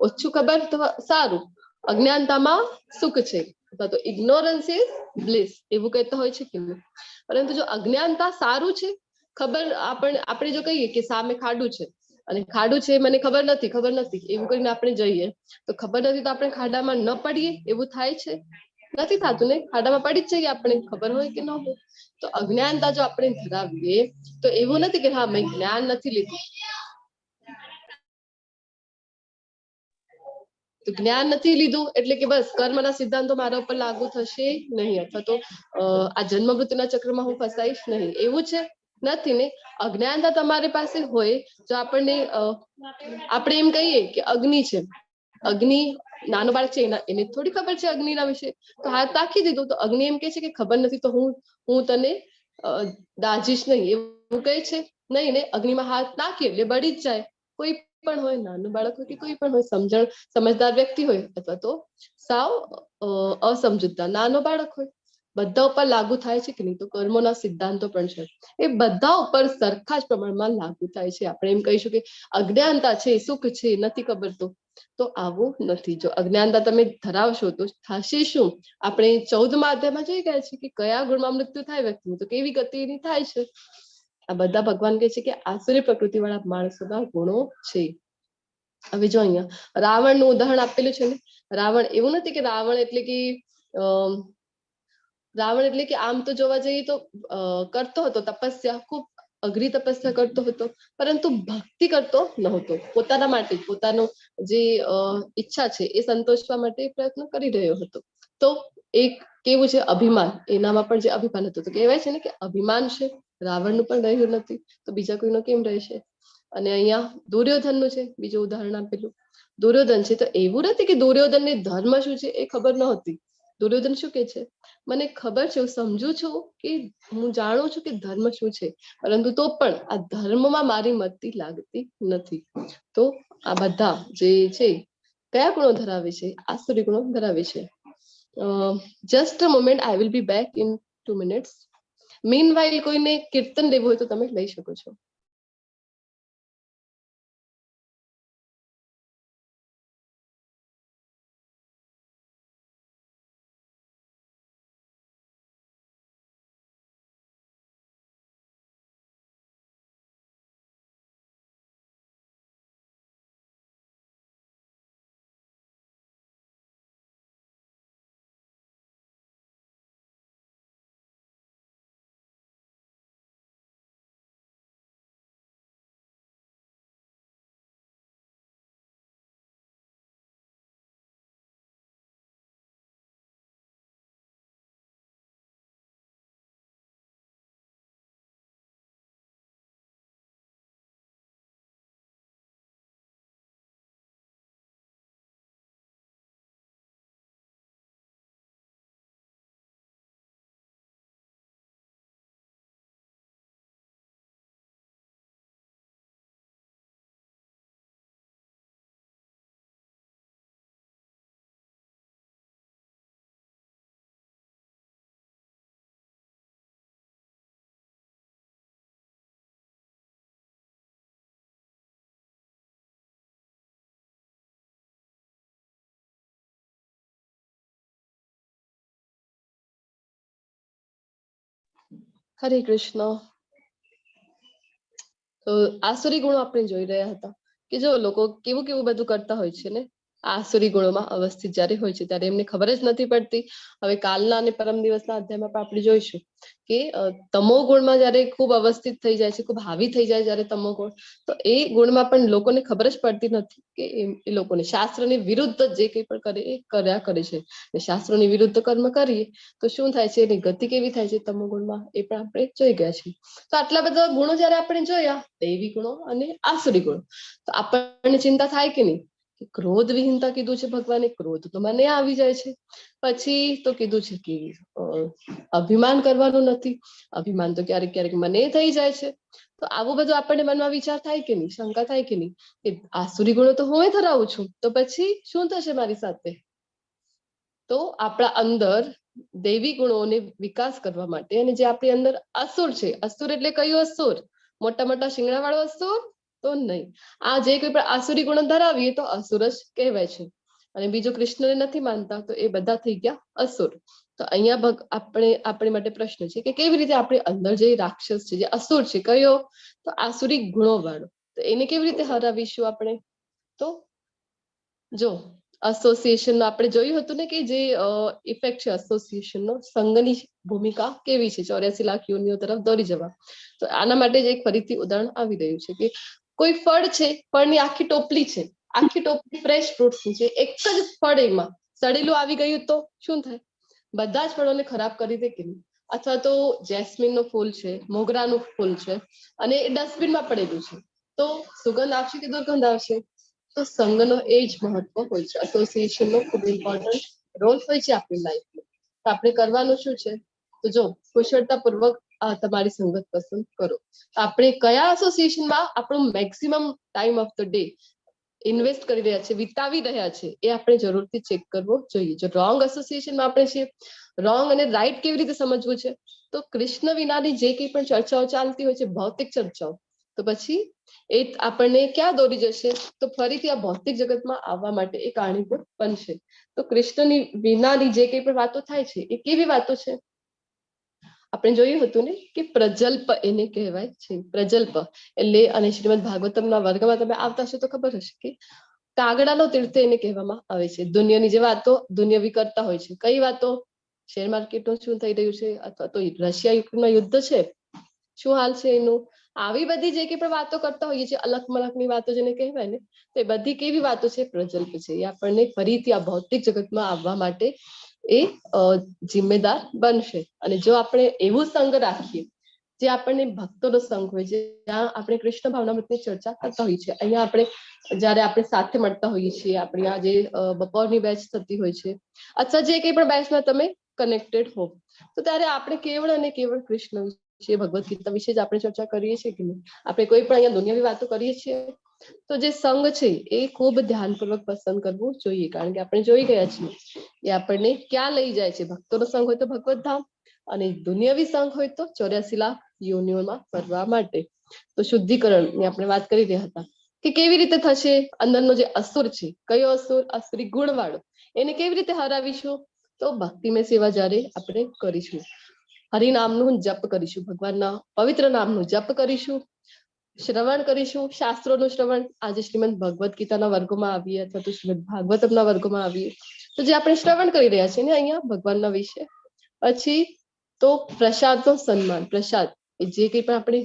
ઓછું ખબર તો સારું. અજ્ઞાનતામાં સુખ છે, અથવા તો ઇગ્નોરન્સ ઇઝ બ્લિસ એવું કહેતા હોય છે કે નહીં? પરંતુ જો અજ્ઞાનતા સારું છે, ખબર આપણે જો કહીએ કે સામે ખાડું છે અને ખાડું છે મને ખબર નથી, ખબર નથી એવું કરીને આપણે જઈએ, તો ખબર નથી તો આપણે ખાડામાં ન પડીએ એવું થાય છે? નથી થતું ને, ખાડામાં પડી જ જઈએ આપણે, ખબર હોય કે ન હોય. તો અજ્ઞાનતા જો આપણે ધરાવીએ તો એવું નથી કે હા મેં જ્ઞાન નથી લીધું, તો જ્ઞાન નથી લીધું એટલે કે બસ કર્મના સિદ્ધાંતો મારા ઉપર લાગુ થશે નહીં, અથવા તો આ જન્મ મૃત્યુના ચક્રમાં હું ફસાઈશ નહીં, એવું છે? નથી ને. અજ્ઞાનતા તમારી પાસે હોય, જો આપણને આપણે એમ કહીએ કે અગ્નિ છે, અગ્નિ નાનો બાળક છે એને થોડી ખબર છે અગ્નિના વિશે, તો હાથ રાખી દીધું, તો અગ્નિ એમ કે છે કે ખબર નથી તો હું તને દાજીશ નહીં, એવું કહે છે? નહીં ને. અગ્નિમાં હાથ નાખીએ એટલે બળી જ જાય. કોઈ પણ હોય, નાનું બાળક હોય કે કોઈ પણ હોય, સમજદાર વ્યક્તિ હોય અથવા તો સાવ અસમજૂતદાર નાનો બાળક હોય, બધા ઉપર લાગુ થાય છે કે નહીં? તો કર્મોના સિદ્ધાંતો પણ છે, એ બધા ઉપર સરખા જ પ્રમાણમાં લાગુ થાય છે. આપણે એમ કહીશું કે અજ્ઞાનતા છે, સુખ છે, નથી ખબર, તો આવું નથી. જો અજ્ઞાનતા તમે ધરાવશો તો થશે શું? આપણે 14મા અધ્યાયમાં જોઈ ગયા છે કે કયા ગુણમાં મૃત્યુ થાય વ્યક્તિનું, તો કેવી ગતિ એની થાય છે. આ બધા ભગવાન કહે છે કે આસુરી પ્રકૃતિ વાળા માણસોના ગુણો છે. હવે જો અહીંયા રાવણનું ઉદાહરણ આપેલું છે ને. રાવણ એવું નથી કે રાવણ એટલે કે રાવણ એટલે કે આમ તો જોવા જઈએ તો કરતો હતો તપસ્યા, ખૂબ અઘરી તપસ્યા કરતો હતો, પરંતુ ભક્તિ કરતો નહોતો. પોતાના માટે પોતાનો જે ઈચ્છા છે એ સંતોષવા માટે પ્રયત્ન કરી રહ્યો હતો. તો એક કેવું છે અભિમાન, એનામાં પણ જે અભિમાન હતું, તો કહેવાય છે ને કે અભિમાન છે રાવણનું પણ રહ્યું નથી, તો બીજા કોઈનું કેમ રહેશે? અને અહીંયા દુર્યોધનનું છે બીજું ઉદાહરણ આપેલું. દુર્યોધન છે, તો એવું નથી કે દુર્યોધનને ધર્મ શું છે એ ખબર નહોતી. દુર્યોધન શું કે છે? મને ખબર છે, હું સમજુ છું કે હું જાણું છું કે ધર્મ શું છે, પરંતુ તો પણ આ ધર્મમાં મારી મતિ લાગતી નથી. તો આ બધા જે છે કયા ગુણો ધરાવે છે? આસુરી ગુણો ધરાવે છે. Just a moment, I will be back in 2 minutes. Meanwhile કોઈને કીર્તન લેવું હોય તો તમે લઈ શકો છો. હરે કૃષ્ણ. તો આસુરી ગુણો આપણે જોઈ રહ્યા હતા કે જો લોકો કેવું કેવું બધું કરતા હોય છે ને, આસુરી ગુણોમાં અવસ્થિત જ્યારે હોય છે ત્યારે એમને ખબર જ નથી પડતી. હવે કાલના અને પરમ દિવસના અધ્યાયમાં પણ આપણે જોઈશું કે તમો ગુણમાં જયારે ખૂબ અવસ્થિત થઈ જાય છે, ખૂબ હાવી થઈ જાય જયારે તમો ગુણ, તો એ ગુણમાં પણ લોકોને ખબર જ પડતી નથી કે એ લોકોને શાસ્ત્રની વિરુદ્ધ જે કંઈ પણ કરે એ કર્યા કરે છે. અને શાસ્ત્રોની વિરુદ્ધ કર્મ કરીએ તો શું થાય છે, એની ગતિ કેવી થાય છે તમો ગુણમાં, એ પણ આપણે જોઈ ગયા છીએ. તો આટલા બધા ગુણો જયારે આપણે જોયા, દૈવી ગુણો અને આસુરી ગુણો, તો આપણને ચિંતા થાય કે નહીં? ક્રોધ વિહીનતા કીધું છે ભગવાને, ક્રોધ તો મને આવી જાય છે. પછી તો કીધું છે કે અભિમાન કરવાનું નથી, અભિમાન તો ક્યારેક ક્યારેક મને થઈ જાય છે. તો આવું બધું આપણને મનમાં વિચાર થાય કે નહીં, શંકા થાય કે નહીં, કે આસુરી ગુણો તો હું ધરાવું છું, તો પછી શું થશે મારી સાથે? તો આપણા અંદર દૈવી ગુણોને વિકાસ કરવા માટે, અને જે આપણી અંદર અસુર છે, અસુર એટલે કયું અસુર? મોટા મોટા શિંગડા વાળો અસુર તો નહીં. આ જે કોઈ પણ આસુરી ગુણો ધરાવીએ તો અસુર જ કહેવાય છે. અને બીજું કૃષ્ણને નથી માનતા તો એ બધા થઈ ગયા અસુર. તો અહીંયા આપણી માટે પ્રશ્ન છે કે કેવી રીતે આપણે અંદર જે રાક્ષસ છે, જે અસુર છે, કયો? તો આસુરી ગુણો વાળો. તો એને કેવી રીતે હરાવીશું આપણે? તો જો એસોસિએશન આપણે જોયું હતું ને કે જે ઇફેક્ટ છે એસોસિએશન નો, સંઘની ભૂમિકા કેવી છે 84 લાખ યોનિઓ તરફ દોરી જવા. તો આના માટે જ એક ફરીથી ઉદાહરણ આવી રહ્યું છે કે કોઈ ફળ છે, ફળની આખી ટોપલી છે, આખી ટોપલી ફ્રેશ ફ્રૂટ્સની છે, એક જ ફળ એમાં સડેલું આવી ગયું તો શું થાય? બધા જ ફળોને ખરાબ કરી દે કે નહીં? અથવા તો જેસ્મિન નું ફૂલ છે, મોગરાનું ફૂલ છે, અને એ ડસ્ટબિનમાં પડેલું છે, તો સુગંધ આવશે કે દુર્ગંધ આવશે? તો સંઘનો એ જ મહત્વ હોય છે, એસોસિએશન નો ખૂબ ઇમ્પોર્ટન્ટ રોલ હોય છે આપણી લાઈફમાં. તો આપણે કરવાનું શું છે? તો જો કુશળતાપૂર્વક તમારી સંગત પસંદ કરો. આપણે કયા એસોસિએશનમાં આપણું maximum time of the day invest કરી રહ્યા છે, વિતાવી રહ્યા છે, એ આપણે જરૂરથી ચેક કરવો જોઈએ. જો રોંગ એસોસિએશનમાં આપણે છીએ, રોંગ અને રાઈટ કેવી રીતે સમજવું છે? તો કૃષ્ણ વિનાની જે કંઈ પણ ચર્ચાઓ ચાલતી હોય છે, ભૌતિક ચર્ચાઓ, તો પછી એ આપણને ક્યાં દોરી જશે? તો ફરીથી આ ભૌતિક જગતમાં આવવા માટે એ કારણીભૂત બનશે. તો કૃષ્ણની વિનાની જે કંઈ પણ વાતો થાય છે એ કેવી વાતો છે? આપણે જોયું હતું ને કે પ્રજલ્પ એને કહેવાય છે. પ્રજલ્પ એટલે, અને શ્રીમદ ભાગવતમના વર્ગમાં તમે આવતા હશો તો ખબર હશે કે કાગડાનો તીર્થ એને કહેવામાં આવે છે. દુનિયાની જે વાતો દુનિયાવી કરતા હોય છે. કઈ વાતો? શેર માર્કેટનું શું થઈ રહ્યું છે, અથવા તો રશિયા યુક્રેનનું યુદ્ધ છે, શું હાલ છે એનું, આવી બધી જે કંઈ પણ વાતો કરતા હોઈએ છીએ, અલક મલકની વાતો જેને કહેવાય ને, તો એ બધી કેવી વાતો છે? પ્રજલ્પ છે. એ આપણને ફરીથી આ ભૌતિક જગતમાં આવવા માટે એ જિમ્મેદાર બનશે. અને જો આપણે એવું સંગ રાખીએ જે આપણને ભક્તોનો સંઘ હોય છે, જ્યાં આપણે કૃષ્ણ ભાવનામૃતની ચર્ચા કરતા હોઈએ છીએ, અહીંયા આપણે જયારે આપણે સાથે મળતા હોઈએ છીએ, આપણી આ જે બપોરની બેચ થતી હોય છે, અથવા જે કંઈ પણ બેચમાં તમે કનેક્ટેડ હો, તો ત્યારે આપણે કેવળ અને કેવળ કૃષ્ણ વિશે, ભગવદ ગીતા વિશે જ આપણે ચર્ચા કરીએ છીએ કે નહીં? આપણે કોઈ પણ અહીંયા દુનિયાવી વાતો કરીએ છીએ તો જે સંઘ છે એ ખૂબ ધ્યાનપૂર્વક પસંદ કરવું જોઈએ. કારણ કે આપણે જોઈ ગયા છીએ એ આપણને ક્યાં લઈ જાય છે? ભક્તોનો સંઘ હોય તો ભગવત ધામ, અને દુનિયાવી સંઘ હોય તો 84 લાખ યોનિઓમાં ફરવા માટે. તો શુદ્ધિકરણની આપણે વાત કરી રહ્યા હતા કે કેવી રીતે થશે? અંદરનો જે અસુર છે, કયો અસુર? આસુરી ગુણ વાળો. એને કેવી રીતે હરાવીશું? તો ભક્તિમય સેવા જયારે આપણે કરીશું, હરિનામનું જપ કરીશું, ભગવાનના પવિત્ર નામનું જપ કરીશું, શ્રવણ કરીશું, શાસ્ત્રોનું શ્રવણ. આજે શ્રીમદ ભગવદ ગીતાના વર્ગોમાં આવીએ અથવા તો શ્રીમદ ભાગવતમના વર્ગોમાં આવીએ તો જે આપણે શ્રવણ કરી રહ્યા છીએ ને અહીંયા ભગવાનના વિશે. પછી તો પ્રસાદનો સન્માન. પ્રસાદ એ જે કંઈ પણ આપણે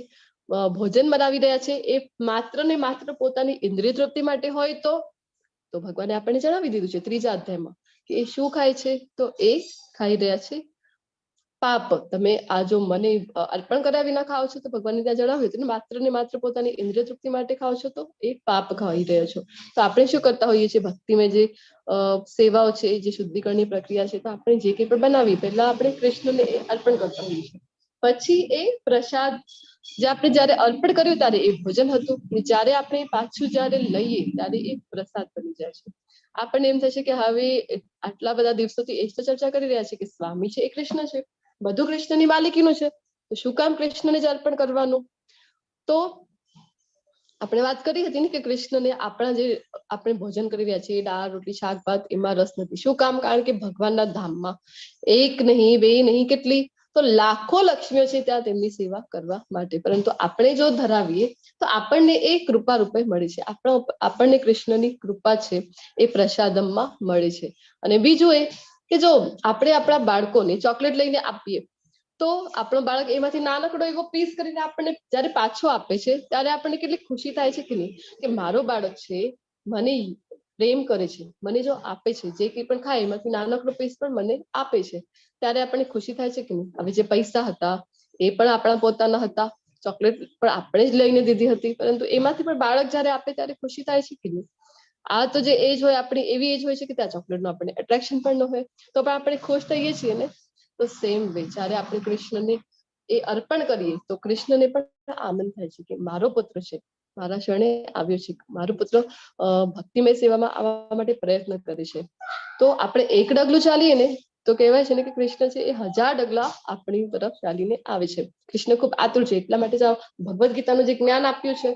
ભોજન બનાવી રહ્યા છે એ માત્ર ને માત્ર પોતાની ઇન્દ્રિય તૃપ્તિ માટે હોય તો ભગવાને આપણને જણાવી દીધું છે 3જા અધ્યાયમાં કે એ શું ખાય છે? તો એ ખાઈ રહ્યા છે પાપ. તમે આ જો મને અર્પણ કર્યા વિના ખાઓ છો તો ભગવાનને ત્યાં જણાવ્યું હતું ને, માત્ર ને માત્ર પોતાની ઇન્દ્રિય તૃપ્તિ માટે ખાઓ છો તો એ પાપ ખાઈ રહ્યો છો. તો આપણે શું કરતા હોઈએ છીએ? ભક્તિમાં જે સેવાઓ છે, જે શુદ્ધિકરણની પ્રક્રિયા છે, તો આપણે જે કંઈ પણ બનાવીએ પહેલા આપણે કૃષ્ણને અર્પણ કરતા હોઈએ છીએ. પછી એ પ્રસાદ જે આપણે જયારે અર્પણ કર્યું ત્યારે એ ભોજન હતું, જયારે આપણે પાછું જયારે લઈએ ત્યારે એ પ્રસાદ બની જાય છે. આપણને એમ થશે કે હવે આટલા બધા દિવસોથી એ જ તો ચર્ચા કરી રહ્યા છે કે સ્વામી છે એ કૃષ્ણ છે, બધું કૃષ્ણની માલિકીનું છે, તો શું કામ કૃષ્ણને જ અર્પણ કરવાનું? તો આપણે વાત કરી હતી ને કે કૃષ્ણને આપણા જે આપણે ભોજન કરી રહ્યા છીએ, દાળ રોટલી શાક ભાત, એમાં રસ નથી. શું કામ? કારણ કે ભગવાનના ધામમાં એક નહીં, બે નહીં, કેટલી તો લાખો લક્ષ્મીઓ છે ત્યાં તેમની સેવા કરવા માટે, પરંતુ આપણે જો ધરાવીએ તો આપણને એ કૃપા રૂપે મળે છે. આપણને કૃષ્ણની કૃપા છે એ પ્રસાદમમાં મળે છે. અને બીજું એ કે જો આપણે આપણા બાળકોને ચોકલેટ લઈને આપીએ તો આપણો બાળક એમાંથી નાનકડો એવો પીસ કરીને આપણને જયારે પાછો આપે છે ત્યારે આપણને કેટલી ખુશી થાય છે કે નહીં, કે મારો બાળક છે મને પ્રેમ કરે છે, મને જો આપે છે, જે કંઈ પણ ખાય એમાંથી નાનકડો પીસ પણ મને આપે છે, ત્યારે આપણને ખુશી થાય છે કે નહીં. હવે જે પૈસા હતા એ પણ આપણા પોતાના હતા, ચોકલેટ પણ આપણે જ લઈને દીધી હતી, પરંતુ એમાંથી પણ બાળક જયારે આપે ત્યારે ખુશી થાય છે કે નહીં. આ તો જે એજ હોય આપણી એવી એજ હોય છે કે ત્યાં ચોકલેટનું આપણને એટ્રેક્શન પણ ન હોય તો પણ આપણે ખુશ થઈએ છીએ ને. તો સેમ વે જયારે આપણે કૃષ્ણને એ અર્પણ કરીએ તો કૃષ્ણને પણ આનંદ થાય છે કે મારો પુત્ર છે, મારા શરણે આવ્યો છે, મારો પુત્ર ભક્તિમય સેવામાં આવવા માટે પ્રયત્ન કરે છે. તો આપણે એક ડગલું ચાલીએ ને તો કહેવાય છે ને કે કૃષ્ણ છે એ 1000 ડગલા આપણી તરફ ચાલીને આવે છે. કૃષ્ણ ખૂબ આતુર છે, એટલા માટે જ ભગવદ્ ગીતાનું જે જ્ઞાન આપ્યું છે.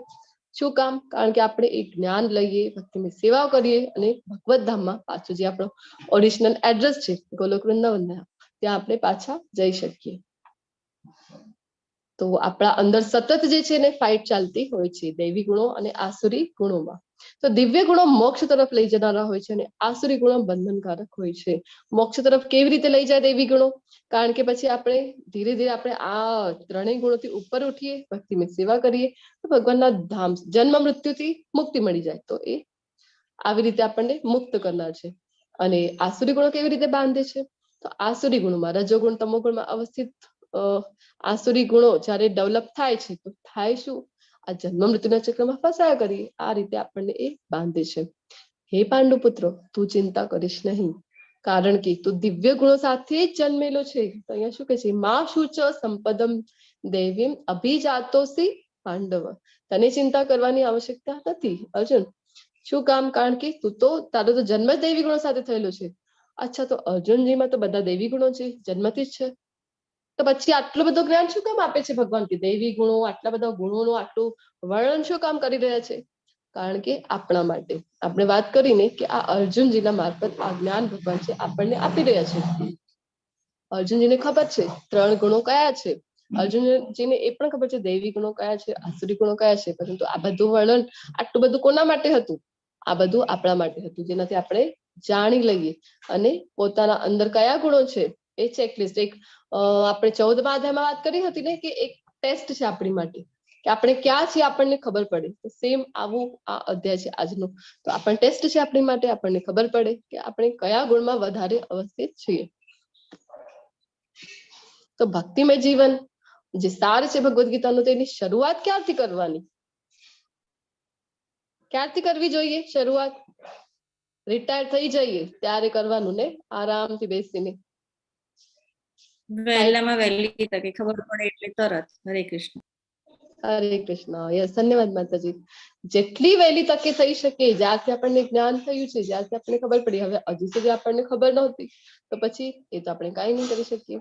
શું કામ? કારણ કે આપણે એ જ્ઞાન લઈએ, ભક્તિમય સેવાઓ કરીએ અને ભગવત ધામમાં પાછું જે આપણો ઓરિજિનલ એડ્રેસ છે ગોલોક વૃંદાવનના, ત્યાં આપણે પાછા જઈ શકીએ. તો આપણા અંદર સતત જે છે ને ફાઇટ ચાલતી હોય છે દૈવી ગુણો અને આસુરી ગુણોમાં. તો દિવ્ય ગુણો મોક્ષ તરફ લઈ જનારા હોય છે અને આસુરી ગુણો બંધનકારક હોય છે. મોક્ષ તરફ કેવી રીતે લઈ જાય દૈવી ગુણો? કારણ કે પછી આપણે ધીરે ધીરે આપણે આ ત્રણેય ગુણોથી ઉપર ઉઠીએ, ભક્તિમય સેવા કરીએ તો ભગવાનના ધામ જન્મ મૃત્યુથી મુક્તિ મળી જાય. તો એ આવી રીતે આપણને મુક્ત કરનાર છે. અને આસુરી ગુણો કેવી રીતે બાંધે છે? તો આસુરી ગુણોમાં રજોગુણ તમોગુણમાં અવસ્થિત આસુરી ગુણો જ્યારે ડેવલપ થાય છે તો થાય શું? આ જન્મ મૃત્યુના ચક્રમાં ફસાયા કરીએ. આ રીતે આપણને એ બાંધે છે. હે પાંડુ પુત્રો, તું ચિંતા કરીશ નહીં, કારણ કે તું દિવ્ય ગુણો સાથે જ જન્મેલો છે. તો અહીંયા શું કહે છે? માં શુચ સંપદમ દેવીમ અભિજાતોસી પાંડવ. તને ચિંતા કરવાની આવશ્યકતા નથી અર્જુન. શું કામ? કારણ કે તું તો તારો તો જન્મ જ દૈવી ગુણો સાથે થયેલો છે. અચ્છા, તો અર્જુનજીમાં તો બધા દૈવી ગુણો છે, જન્મથી જ છે, તો પછી આટલું બધું જ્ઞાન શું કામ આપે છે ભગવાન? કે દૈવી ગુણો, આટલા બધા ગુણોનું આટલું વર્ણન શું કામ કરી રહ્યા છે? કારણ કે આપણા માટે. આપણે વાત કરીને કે આ અર્જુનજીના મારફત આ જ્ઞાન ભગવાન છે આપણને આપી રહ્યા છે. અર્જુનજીને ખબર છે 3 ગુણો કયા છે, અર્જુનજીને એ પણ ખબર છે દૈવી ગુણો કયા છે, આસુરી ગુણો કયા છે, પરંતુ આ બધું વર્ણન આટલું બધું કોના માટે હતું? આ બધું આપણા માટે હતું, જેનાથી આપણે જાણી લઈએ અને પોતાના અંદર કયા ગુણો છે એ ચેકલિસ્ટ. એક આપણે 14મા અધ્યાયમાં વાત કરી હતી ને કે એક ટેસ્ટ છે આપણી માટે કે આપણે ક્યાં છીએ આપણને ખબર પડે. તો સેમ આવું આ અધ્યાય છે આજનો. તો આપણને ટેસ્ટ છે આપણી માટે, આપણને ખબર પડે કે આપણે કયા ગુણમાં વધારે અવસ્થિત છીએ. તો ભક્તિમય જીવન જે સાર છે ભગવદ્ ગીતાનું, તેની શરૂઆત ક્યાંથી કરવાની? ક્યાંથી કરવી જોઈએ શરૂઆત? રિટાયર થઈ જઈએ ત્યારે કરવાનું ને, આરામથી બેસીને. વહેલામાં વહેલી તકે ખબર પડે એટલે તરત. હરે કૃષ્ણ. હરે કૃષ્ણ. યસ, ધન્યવાદ માતાજી. જેટલી વહેલી તકે થઈ શકે, જ્યારથી આપણને જ્ઞાન થયું છે, જ્યારથી આપણને ખબર પડી. હવે હજી સુધી આપણને ખબર નહોતી તો પછી એ તો આપણે કાંઈ નહીં કરી શકીએ,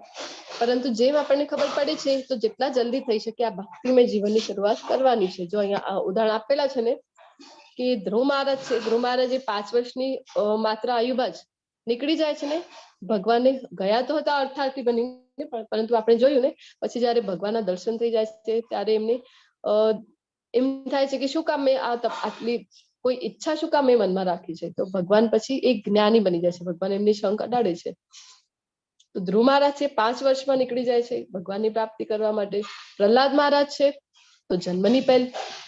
પરંતુ જેમ આપણને ખબર પડે છે તો જેટલા જલ્દી થઈ શકે આ ભક્તિમય જીવનની શરૂઆત કરવાની છે. જો અહીંયા ઉદાહરણ આપેલા છે ને કે ધ્રુવ મહારાજ છે, ધ્રુવ મહારાજે 5 વર્ષની માત્ર આયુમાં જ નીકળી જાય છે ને ભગવાનને ગયા તો હતા અર્થાર્થી બનીને, પરંતુ આપણે જોયું ને પછી જયારે ભગવાનના દર્શન થઈ જાય છે ત્યારે એમને એમ થાય છે કે શું કામ મેં આટલી કોઈ ઈચ્છા શું કામ મેં મનમાં રાખી છે? તો ભગવાન પછી એક જ્ઞાની બની જાય છે. ભગવાન એમની શંખ અડાડે છે. તો ધ્રુવ મહારાજ છે 5 વર્ષમાં નીકળી જાય છે ભગવાનની પ્રાપ્તિ કરવા માટે. પ્રહલાદ મહારાજ છે તો જન્મની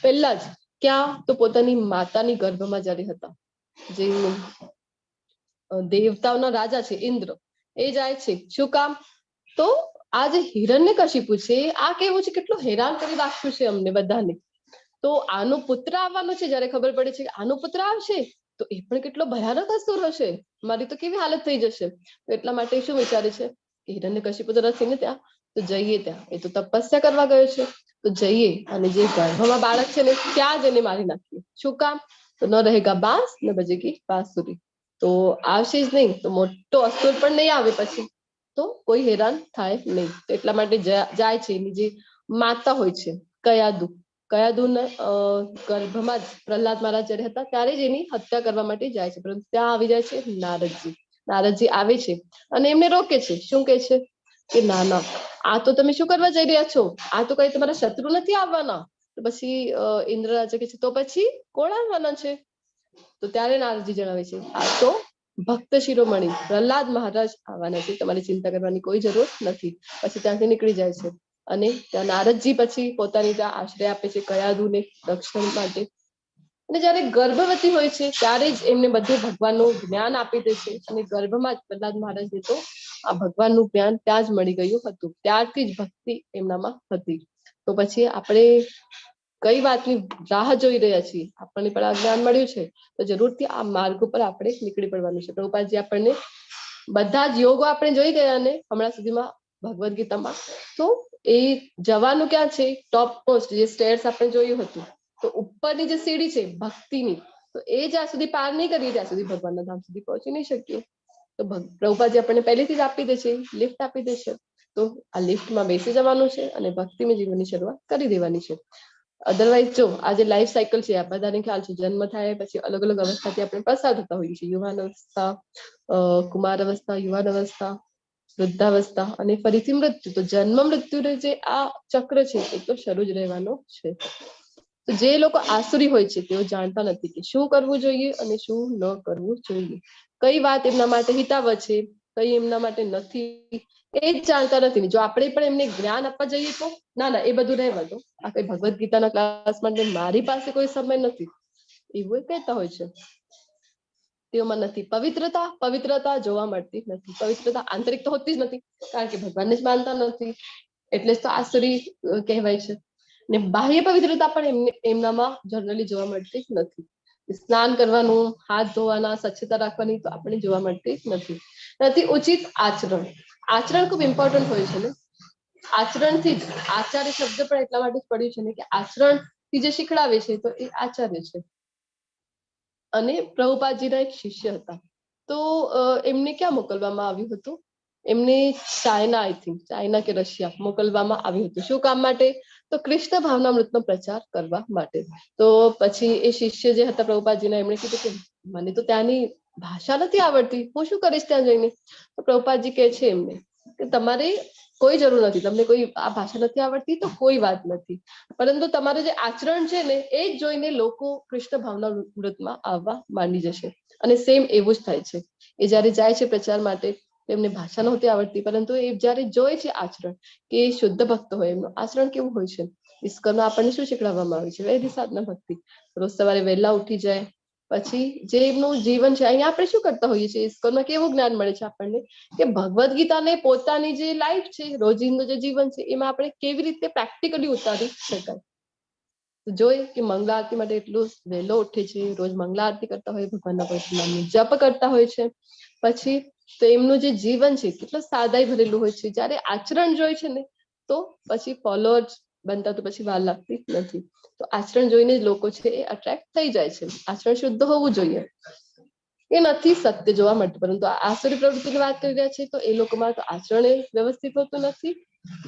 પહેલા જ ક્યાં? તો પોતાની માતાની ગર્ભમાં જયારે હતા, જે દેવતાઓના રાજા છે ઇન્દ્ર, એ જાય છે. શું કામ? તો આ જે હિરણ્યકશિપુ છે આ કેવું છે, કેટલું હેરાન કરી રાખ્યું છે અમને બધાને. તો આનો પુત્ર આવવાનો છે, જયારે ખબર પડે છે કે આનો પુત્ર આવશે તો એ પણ કેટલો ભયાનક અસુર હશે, મારી તો કેવી હાલત થઈ જશે. તો એટલા માટે શું વિચારે છે કે હિરણ્યકશિપુ તો નથી ને ત્યાં, તો જઈએ ત્યાં. એ તો તપસ્યા કરવા ગયો છે, તો જઈએ અને જે ગર્ભમાં બાળક છે ને ત્યાં જ એને મારી નાખીએ. શું કામ? તો ન રહેગા બાંસ ન બજેગી બાંસુરી. તો આવશે જ નહીં તો મોટો અસુર પણ નહીં આવે પછી, તો કોઈ હેરાન થાય નહીં. તો એટલા માટે જાય છે. એની જે માતા હોય છે કયાદુના ગર્ભમાં જ પ્રહલાદ મહારાજ જયારે હતા ત્યારે જ એની હત્યા કરવા માટે જાય છે, પરંતુ ત્યાં આવી જાય છે નારદજી. નારદજી આવે છે અને એમને રોકે છે. શું કે છે? કે ના ના, આ તો તમે શું કરવા જઈ રહ્યા છો, આ તો કઈ તમારા શત્રુ નથી આવવાના. તો પછી ઇન્દ્ર રાજા કે છે તો પછી કોણ આવવાના છે? તો ત્યારે નારદજી જણાવે છે આ તો ભક્ત શિરોમણી પ્રહલાદ મહારાજ આવવાના છે, તમારી ચિંતા કરવાની કોઈ જરૂર નથી. પછી ત્યાંથી નીકળી જાય છે અને ત્યાં નારદજી પછી પોતાની ત્યાં આશ્રય આપે છે કયાદુને રક્ષણ માટે. અને જયારે ગર્ભવતી હોય છે ત્યારે જ એમને બધું ભગવાનનું જ્ઞાન આપી દે છે અને ગર્ભમાં જ પ્રહલાદ મહારાજને તો આ ભગવાનનું જ્ઞાન ત્યાં જ મળી ગયું હતું. ત્યારથી જ ભક્તિ એમનામાં હતી. તો પછી આપણે કઈ વાતની રાહ જોઈ રહ્યા છીએ, આપણને પણ આ જ્ઞાન મળ્યું છે તો જરૂરથી આ માર્ગ ઉપર આપણે નીકળી પડવાનું છે. પ્રભુપાદજી આપણને બધા જ યોગો આપણે જોઈ ગયા ને હમણાં સુધીમાં ભગવદ્ ગીતામાં, તો એ જવાનું ક્યાં છે, ટોપ મોસ્ટ જે સ્ટેર્સ આપણે જોયું હતું, તો ઉપરની જે સીડી છે ભક્તિની, તો એ જ્યાં સુધી પાર નહીં કરીએ ત્યાં સુધી ભગવાનના ધામ સુધી પહોંચી નહીં શકીએ. તો પ્રભુપાદજી આપણને પહેલેથી જ આપી દે છે, લિફ્ટ આપી દે છે. તો આ લિફ્ટમાં બેસી જવાનું છે અને ભક્તિમય જીવનની શરૂઆત કરી દેવાની છે. અધરવાઇઝ જો આ જે લાઈફ સાયકલ છે આ બધાને ખ્યાલ છે, જન્મ થાય પછી અલગ અલગ અવસ્થાથી આપણે પસાર થતા હોઈએ છીએ. યુવાન અવસ્થા, કુમાર અવસ્થા, યુવાન અવસ્થા, વૃદ્ધાવસ્થા અને ફરીથી મૃત્યુ. તો જન્મ મૃત્યુનો જે આ ચક્ર છે એ તો શરૂ જ રહેવાનો છે. તો જે લોકો આસુરી હોય છે તેઓ જાણતા નથી કે શું કરવું જોઈએ અને શું ન કરવું જોઈએ, કઈ વાત એમના માટે હિતાવ છે, કઈ એમના માટે નથી, એ જ જાણતા નથી. જો આપણે પણ એમને જ્ઞાન આપવા જઈએ તો ના ના એ બધું રહેવા દો, આ કઈ ભગવદ્ ગીતાના ક્લાસ માટે મારી પાસે કોઈ સમય નથી, એવું કહેતા હોય છે. તેઓમાં નથી પવિત્રતા, પવિત્રતા જોવા મળતી નથી. પવિત્રતા આંતરિક તો હોતી જ નથી, કારણ કે ભગવાનને જ માનતા નથી, એટલે જ તો આસુરી કહેવાય છે. ને બાહ્ય પવિત્રતા પણ એમનામાં જનરલી જોવા મળતી નથી. સ્નાન કરવાનું, હાથ ધોવાના, સ્વચ્છતા રાખવાની તો આપણે જોવા મળતી નથી. ઉચિત આચરણ, આચરણ ખૂબ ઇમ્પોર્ટન્ટ હોય છે ને. આચરણથી જ આચાર્ય શબ્દ પણ એટલા માટે જ પડ્યું છે ને કે આચરણથી જે શીખડાવે છે તો એ આચાર્ય છે. અને પ્રભુપાદજીના એક શિષ્ય હતા, તો એમને ક્યાં મોકલવામાં આવ્યું હતું, એમને ચાઇના, આઈ થિંક ચાઇના કે રશિયા મોકલવામાં આવ્યું હતું. શું કામ માટે? તો કૃષ્ણ ભાવનામૃતનો પ્રચાર કરવા માટે. તો પછી એ શિષ્ય જે હતા પ્રભુપાદજીના, એમણે કીધું કે મને તો ત્યાંની ભાષા નથી આવડતી, હું શું કરીશ ત્યાં જઈને? તો પ્રભુપાદજી કહે છે એમને કે તમારે કોઈ જરૂર નથી, તમને કોઈ આ ભાષા નથી આવડતી તો કોઈ વાત નથી, પરંતુ તમારું જે આચરણ છે ને એ જ જોઈને લોકો કૃષ્ણ ભાવનામૃતમાં આવવા માંડી જશે. અને સેમ એવું જ થાય છે. એ જયારે જાય છે પ્રચાર માટે, એમને ભાષા નહોતી આવડતી, પરંતુ એ જયારે જોઈ છે આચરણ કે શુદ્ધ ભક્ત હોય એમનું આચરણ કેવું હોય છે. ઇસ્કોનમાં આપણને શું શીખડાવવામાં આવે છે? વૈદિક સાધના ભક્તિ. રોજ સવારે વહેલા ઉઠી જાય, પછી જે એમનું જીવન છે, અહીંયા આપણે શું કરતા હોઈએ છીએ, ઇસ્કોનમાં કેવું જ્ઞાન મળે છે આપણને કે ભગવદ્ ગીતાને પોતાની જે લાઈફ છે, રોજિંદુ જે જીવન છે, એમાં આપણે કેવી રીતે પ્રેક્ટિકલી ઉતારી શકાય. જોઈ કે મંગળા આરતી માટે એટલું વહેલો ઉઠે છે, રોજ મંગળા આરતી કરતા હોય, ભગવાનના પવિત્ર નામનું જપ કરતા હોય છે. પછી તો એમનું જે જીવન છે કેટલું સાદાઈ ભરેલું હોય છે. જયારે આચરણ જોઈ છે ને તો પછી ફોલોઅર્સ બનતા તો પછી વાર લાગતી નથી. તો આચરણ જોઈને જ લોકો છે એ અટ્રેક્ટ થઈ જાય છે. આચરણ શુદ્ધ હોવું જોઈએ. એ નથી સત્ય જોવા મળતું, પરંતુ આસુરી પ્રવૃત્તિની વાત કરી રહ્યા છે તો એ લોકોમાં તો આચરણ વ્યવસ્થિત હોતું નથી,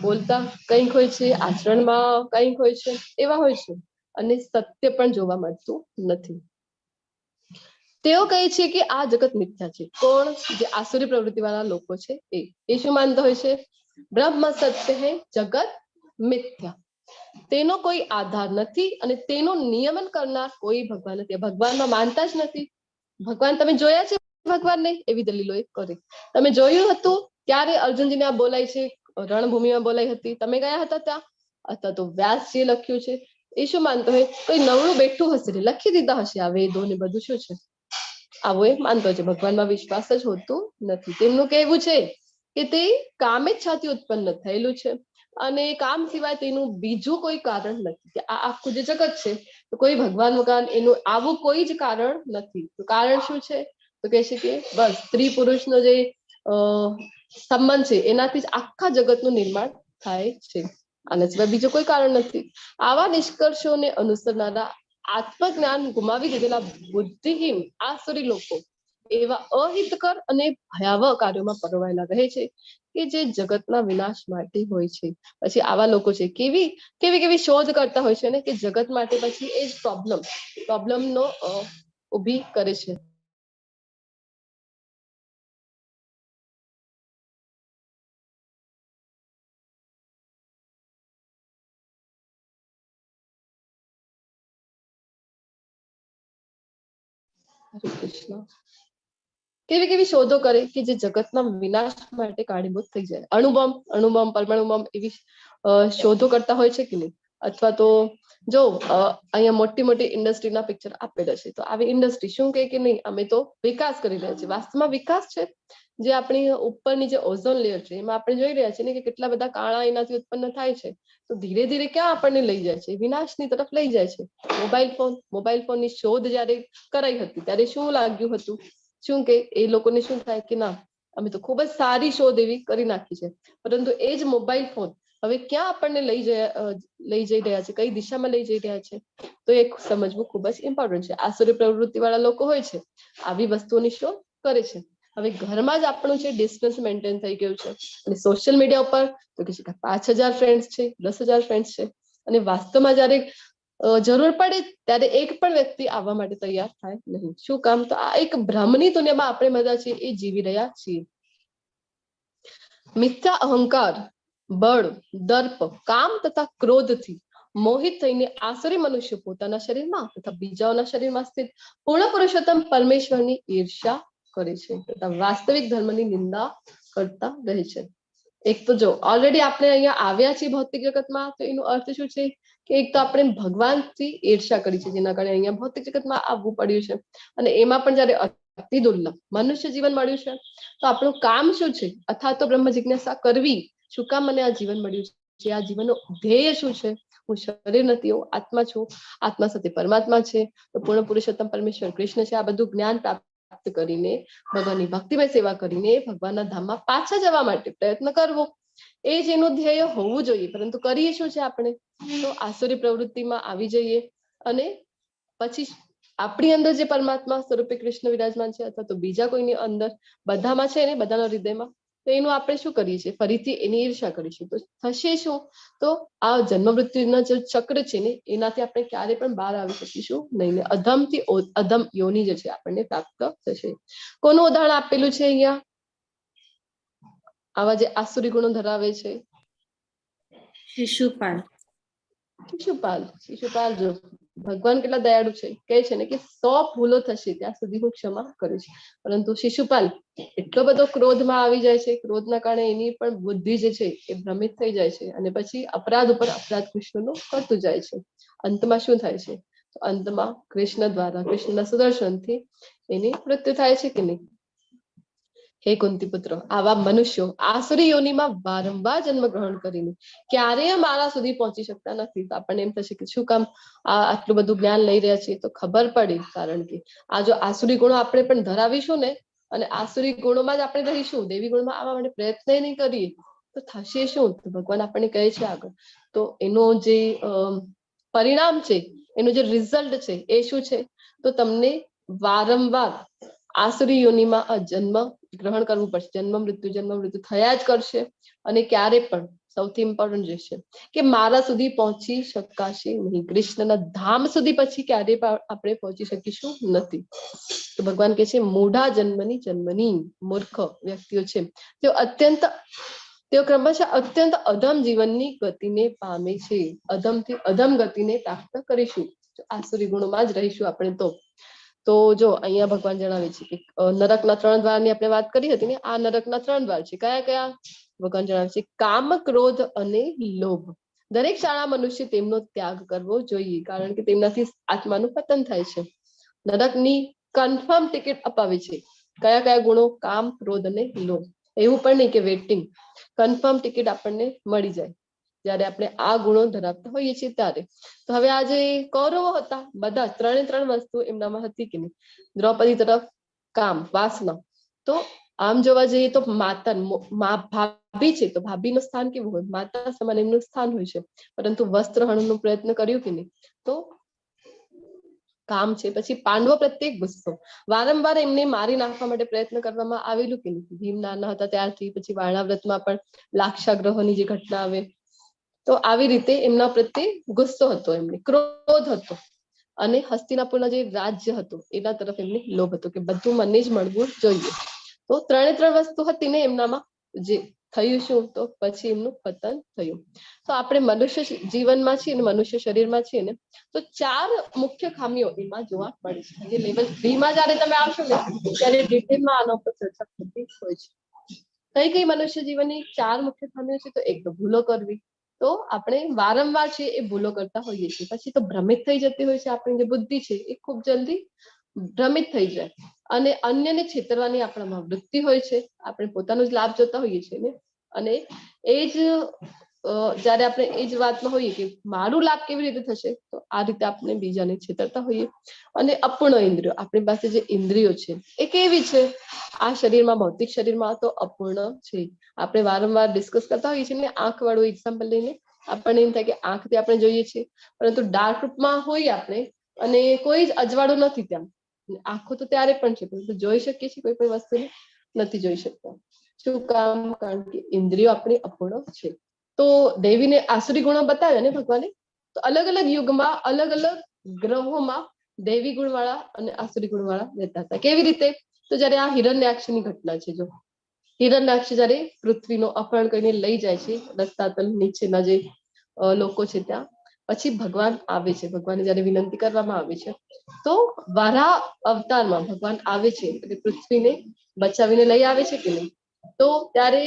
બોલતા કંઈક હોય છે, આચરણમાં કંઈક હોય છે, એવા હોય છે, અને સત્ય પણ જોવા મળતું નથી. તેઓ કહે છે કે આ જગત મિથ્યા છે. કોણ? જે આસુરી પ્રવૃત્તિ વાળા લોકો છે એ શું માનતા હોય છે? બ્રહ્મ સત્ય હે, જગત મિથ્યા. તેનો કોઈ આધાર નથી અને તેનું નિયમન કરનાર કોઈ ભગવાન નથી. ભગવાનમાં માનતા જ નથી. ભગવાન તમે જોયા છે? ભગવાનને એવી દલીલો એ કરી. તમે જોયું હતું ક્યારે અર્જુનજીને આ બોલાય છે? રણભૂમિમાં બોલાઈ હતી, તમે ગયા હતા ત્યાં? અથવા તો વ્યાસજીએ લખ્યું છે? એ શું માનતો હોય? કોઈ નવરું બેઠું હશે, લખી દીધા હશે આ વેદો ને બધું. શું છે આવો એ માનતો છે. ભગવાનમાં વિશ્વાસ જ હોતું નથી. તેમનું કહેવું છે કે તે કામેચ્છાથી ઉત્પન્ન થયેલું છે અને કામ સિવાય તેનું બીજું કોઈ કારણ નથી. કે આ આખું જે જગત છે તો કોઈ ભગવાન વગર એનું આવું કોઈ જ કારણ નથી. તો કારણ શું છે? તો કહે છે કે બસ સ્ત્રી પુરુષનો જે સંબંધ છે એનાથી જ આખા જગતનું નિર્માણ થાય છે. આના સિવાય બીજું કોઈ કારણ નથી. આવા નિષ્કર્ષોને અનુસરનારા આત્મજ્ઞાન ગુમાવી દીધેલા બુદ્ધિહીન આસુરી લોકો એવા અહિતકર અને ભયાવહ કાર્યોમાં પરોવાયેલા રહે છે કે જે જગતના વિનાશ માટે હોય છે. પછી આવા લોકો છે કેવી કેવી શોધ કરતા હોય છે ને કે જગત માટે પછી એ જ પ્રોબ્લેમનો ઊભી કરે છે. હરે કૃષ્ણ. કેવી કેવી શોધો કરે કે જે જગતના વિનાશ માટે કારણીભૂત થઈ જાય. અણુબોમ્બ પરમાણુ બોમ્બ એવી શોધો કરતા હોય છે કે નહીં? અથવા તો જો અહીંયા મોટી મોટી ઇન્ડસ્ટ્રીના પિક્ચર આપેલા છે, તો આવી ઇન્ડસ્ટ્રી શું કહે કે નહીં, અમે તો વિકાસ કરી રહ્યા છીએ. વાસ્તવમાં વિકાસ છે જે આપણી ઉપરની જે ઓઝોન લેયર છે એમાં આપણે જોઈ રહ્યા છીએ ને કે કેટલા બધા કાણા એનાથી ઉત્પન્ન થાય છે. તો ધીરે ધીરે ક્યાં આપણને લઈ જાય છે? વિનાશની તરફ લઈ જાય છે. મોબાઈલ ફોનની શોધ જયારે કરાઈ હતી ત્યારે શું લાગ્યું હતું? શું કે એ લોકોને શું થાય કે ના, અમે તો ખૂબ જ સારી શોધ એવી કરી નાખી છે. પરંતુ એ જ મોબાઈલ ફોન હવે ક્યાં આપણને લઈ જઈ રહ્યા છે, કઈ દિશામાં લઈ જઈ રહ્યા છે, તો એ સમજવું ખૂબ જ ઇમ્પોર્ટન્ટ છે. આસુરી પ્રવૃત્તિ વાળા લોકો હોય છે, આવી વસ્તુઓની શોધ કરે છે. હવે ઘરમાં જ આપણું છે ડિસ્ટન્સ મેન્ટેન થઈ ગયું છે, અને સોશિયલ મીડિયા ઉપર તો કે 5000 ફ્રેન્ડ્સ છે, 10,000 ફ્રેન્ડ્સ છે, અને વાસ્તવમાં જયારે જરૂર પડે ત્યારે એક પણ વ્યક્તિ આવવા માટે તૈયાર થાય નહીં. શું કામ? તો આ એક ભ્રમની દુનિયામાં આપણે બધા છીએ એ જીવી રહ્યા છીએ. મિથ્યા અહંકાર, બળ, દર્પ, કામ તથા ક્રોધથી મોહિત થઈને આસુરી મનુષ્ય પોતાના શરીરમાં તથા બીજાઓના શરીરમાં સ્થિત પૂર્ણ પુરુષોત્તમ પરમેશ્વરની ઈર્ષ્યા કરે છે તથા વાસ્તવિક ધર્મની નિંદા કરતા રહે છે. એક તો જો ઓલરેડી આપણે અહીંયા આવ્યા છીએ ભૌતિક જગતમાં, તો એનો અર્થ શું છે કે એક તો આપણે ભગવાનથી ઈર્ષ્યા કરી છે, જેના કારણે અહીંયા ભૌતિક જગતમાં આવવું પડ્યું છે. અને એમાં પણ જયારે અતિ દુર્લભ મનુષ્ય જીવન મળ્યું છે, તો આપણું કામ શું છે? અથા તો બ્રહ્મ જિજ્ઞાસા કરવી. શું કામ મને આ જીવન મળ્યું છે? આ જીવનનો ધ્યેય શું છે? હું શરીર નથી, હું આત્મા છું. આત્મા સાથે પરમાત્મા છે, તો પૂર્ણ પુરુષોત્તમ પરમેશ્વર કૃષ્ણ છે. આ બધું જ્ઞાન પ્રાપ્ત કરીને ભગવાનની ભક્તિમય સેવા કરીને ભગવાનના ધામમાં પાછા જવા માટે પ્રયત્ન કરવો, એ જ એનું ધ્યેય હોવું જોઈએ. પરંતુ કરીએ શું છે આપણે? તો આસુરી પ્રવૃત્તિમાં આવી જઈએ, અને પછી આપણી અંદર જે પરમાત્મા સ્વરૂપે કૃષ્ણ વિરાજમાન છે, અથવા તો બીજા કોઈની અંદર, બધામાં છે ને, બધાના હૃદયમાં, તો એનું આપણે શું કરીએ છીએ? ફરીથી એની ઈર્ષા કરીશું. તો થશે શું? તો આ જન્મ મૃત્યુના જે ચક્ર છે ને, એનાથી આપણે ક્યારે પણ બહાર આવી શકીશું નહીં, ને અધમથી અધમ યોની જે છે આપણને પ્રાપ્ત થશે. કોનું ઉદાહરણ આપેલું છે અહીંયા? આવા જે આસુરી ગુણો ધરાવે છે, શિશુપાલ. શિશુપાલ જો ભગવાન કેટલા દયાળુ છે, કહે છે ને કે 100 ભૂલો થશે ત્યાં સુધી હું ક્ષમા કરીશ. પરંતુ શિશુપાલ એટલો બધો ક્રોધમાં આવી જાય છે, ક્રોધના કારણે એની પણ બુદ્ધિ જે છે એ ભ્રમિત થઈ જાય છે, અને પછી અપરાધ ઉપર અપરાધ કૃષ્ણનો કરતું જાય છે. અંતમાં શું થાય છે? તો અંતમાં કૃષ્ણ દ્વારા, કૃષ્ણના સુદર્શનથી એની મૃત્યુ થાય છે કે નહીં? હે કુંતી પુત્ર, આવા મનુષ્યો આસુરી યોનિમાં વારંવાર જન્મ ગ્રહણ કરીને ક્યારેય મારા સુધી પહોંચી શકતા નથી. તો આપણને એમ થશે કે શું કામ આટલું બધું જ્ઞાન લઈ રહ્યા છીએ? તો ખબર પડી, કારણ કે આ જો આસુરી ગુણો આપણે પણ ધરાવીશું ને, અને આસુરી ગુણોમાં જ આપણે રહીશું, દેવી ગુણમાં આવવા માટે પ્રયત્ન નહીં કરીએ, તો થશે શું? તો ભગવાન આપણને કહે છે આગળ, તો એનો જે પરિણામ છે, એનું જે રિઝલ્ટ છે એ શું છે? તો તમને વારંવાર આસુરી યોનિમાં જન્મ ગ્રહણ કરવું પડશે. જન્મ મૃત્યુ થયા જ કરશે. અને ક્યારે પણ સૌથી ઇમ્પોર્ટન્ટ જે છે કે મારા સુધી પહોંચી શકાશે નહીં, કૃષ્ણના ધામ સુધી પછી ક્યારે પણ આપણે પહોંચી શકીશું નથી. તો ભગવાન કહે છે મૂઢા જન્મની મૂર્ખ વ્યક્તિઓ છે, તેઓ ક્રમશઃ અત્યંત અધમ જીવનની ગતિને પામે છે. અધમથી અધમ ગતિને પ્રાપ્ત કરીશું આસુરી ગુણોમાં જ રહીશું આપણે. તો જો અહીંયા ભગવાન જણાવે છે કે નરકના 3 દ્વારની આપણે વાત કરી હતી ને, આ નરકના 3 દ્વાર છે. કયા કયા? ભગવાન જણાવે છે કામ, ક્રોધ અને લોભ. દરેક શાળા મનુષ્ય તેમનો ત્યાગ કરવો જોઈએ, કારણ કે તેમનાથી આત્માનું પતન થાય છે. નરકની કન્ફર્મ ટિકિટ અપાવે છે. કયા કયા ગુણો? કામ, ક્રોધ અને લોભ. એવું પણ નહીં કે વેટિંગ, કન્ફર્મ ટિકિટ આપણને મળી જાય જયારે આપણે આ ગુણો ધરાવતા હોઈએ છીએ ત્યારે. તો હવે આ જે કૌરવો હતા, બધા 3 વસ્તુ એમનામાં હતી કે નહીં? દ્રૌપદી તરફ કામ, વાસના. તો આમ જોવા જઈએ તો ભાભી છે, તો ભાભીનું સ્થાન કેવું હોય? માતા સમાન એમનું સ્થાન હોય છે. પરંતુ વસ્ત્ર હરણનો પ્રયત્ન કર્યો કે નહીં? તો કામ છે. પછી પાંડવો પ્રત્યેક ગુસ્સો, વારંવાર એમને મારી નાખવા માટે પ્રયત્ન કરવામાં આવેલું કે નહીં? ભીમ નાના હતા ત્યારથી. પછી વાણાવ્રતમાં પણ લાક્ષાગ્રહોની જે ઘટના આવે, તો આવી રીતે એમના પ્રત્યે ગુસ્સો હતો, એમને ક્રોધ હતો, અને હસ્તિનાપુરના જે રાજ્ય હતું એના તરફ એમને લોભ હતો કે બધું મને જ મળવું જોઈએ. તો 3 વસ્તુ હતી ને એમનામાં, જે થયું શું? તો પછી એમનું પતન થયું. તો આપણે મનુષ્ય જીવનમાં છીએ ને મનુષ્ય શરીરમાં છીએ ને તો 4 મુખ્ય ખામીઓ એમાં જોવા મળે છે. જે લેવલ 3 માં જયારે તમે આવશો ને ત્યારે ડિટેલમાં આના ઉપર ચર્ચા થતી હોય છે. કઈ કઈ મનુષ્ય જીવનની 4 મુખ્ય ખામીઓ છે? તો એક તો ભૂલો કરવી. તો આપણે વારંવાર છે એ ભૂલો કરતા હોઈએ છીએ. પછી તો ભ્રમિત થઈ જતી હોય છે. આપણી જે બુદ્ધિ છે એ ખૂબ જલ્દી ભ્રમિત થઈ જાય અને અન્યને છેતરવાની આપણામાં વૃત્તિ હોય છે. આપણે પોતાનો જ લાભ જોતા હોઈએ છીએ ને અને એ જ જ્યારે આપણે એ જ વાતમાં હોઈએ કે મારું લાભ કેવી રીતે થશે, તો આ રીતે આપણે બીજાને છેતરતા હોઈએ. અને અપૂર્ણ ઇન્દ્રિયો, આપણી પાસે જે ઇન્દ્રિયો છે એ કેવી છે? આ શરીરમાં, ભૌતિક શરીરમાં તો અપૂર્ણ છે. આપણે વારંવાર ડિસ્કસ કરતા હોઈએ છીએ ને, આંખ વાળું એક્ઝામ્પલ લઈને આપણને એમ થાય કે આંખથી આપણે જોઈએ છીએ, પરંતુ ડાર્ક રૂપમાં હોઈએ આપણે અને કોઈ જ અજવાળું નથી ત્યાં. આંખો તો ત્યારે પણ છે પરંતુ જોઈ શકીએ છીએ કોઈ પણ વસ્તુને નથી જોઈ શકતા. શું કામ? કારણ કે ઇન્દ્રિયો આપણી અપૂર્ણ છે. તો દેવીને આસુરી ગુણો બતાવ્યા ને ભગવાને, તો અલગ અલગ યુગમાં અલગ અલગ ગ્રહોમાં દૈવી ગુણવાળા અને આસુરી ગુણવાળા રહેતા હતા. કેવી રીતે? તો જયારે આ હિરણ્યાક્ષની ઘટના છે, જો હિરણ્યાક્ષ જયારે પૃથ્વીનું અપહરણ કરીને લઈ જાય છે રસ્તાતલ નીચેના જે લોકો છે ત્યાં, પછી ભગવાન આવે છે. ભગવાનને જયારે વિનંતી કરવામાં આવે છે તો વરાહ અવતારમાં ભગવાન આવે છે એટલે પૃથ્વીને બચાવીને લઈ આવે છે કે નહીં? તો ત્યારે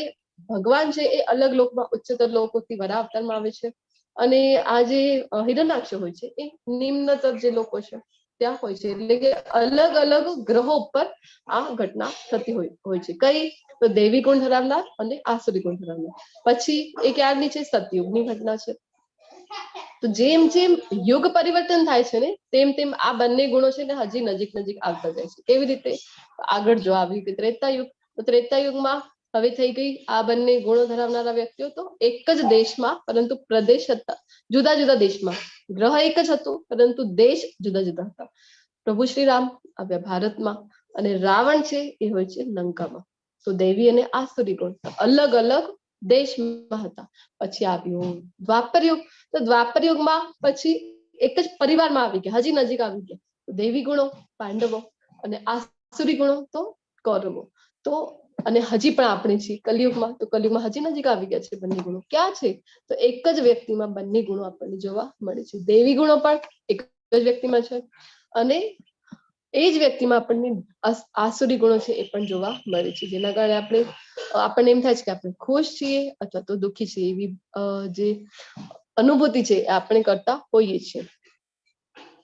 ભગવાન છે એ અલગ લોકમાં ઉચ્ચતર લોકોથી વરાહ અવતારમાં આવે છે અને આ જે હિરણ્યાક્ષ હોય છે એ નિમ્નતર જે લોકો છે ત્યાં હોય છે. એટલે કે અલગ અલગ ગ્રહો ઉપર આ ઘટના થતી હોય છે. કઈ? તો દૈવી ગુણ ધરાવનાર અને આસુરી ગુણ ધરાવનાર. પછી એ ક્યારની છે? સતયુગની ઘટના છે. તો જેમ જેમ યુગ પરિવર્તન થાય છે ને તેમ તેમ આ બંને ગુણો છે ને હજી નજીક નજીક આવતા જાય છે. કેવી રીતે? આગળ જો આવી કે ત્રેતાયુગ, તો ત્રેતાયુગમાં હવે થઈ ગઈ આ બંને ગુણો ધરાવનારા વ્યક્તિઓ તો એક જ દેશમાં, પરંતુ પ્રદેશ હતા જુદા જુદા દેશમાં. ગ્રહ એક જ હતું પરંતુ દેશ જુદા જુદા હતા. પ્રભુ શ્રી રામ આવ્યા ભારતમાં અને રાવણ છે એ હોય છે લંકામાં. તો દૈવી અને આસુરી ગુણ અલગ અલગ દેશમાં હતા. પછી આવ્યું દ્વાપર યુગ, તો દ્વાપર યુગમાં પછી એક જ પરિવારમાં આવી ગયા, હજી નજીક આવી ગયા. દૈવી ગુણો પાંડવો અને આસુરી ગુણો તો કૌરવો. તો અને હજી પણ આપણે છીએ કલિયુગમાં, તો કલિયુગમાં હજી નજીક આવી ગયા છે બંને ગુણો. ક્યાં છે? તો એક જ વ્યક્તિમાં બંને ગુણો આપણને જોવા મળે છે. દૈવી ગુણો પણ એક જ વ્યક્તિમાં છે અને એ જ વ્યક્તિમાં આપણને આસુરી ગુણો છે એ પણ જોવા મળે છે. જેના કારણે આપણને એમ થાય છે કે આપણે ખુશ છીએ અથવા તો દુઃખી છીએ, એવી જે અનુભૂતિ છે એ આપણે કરતા હોઈએ છીએ.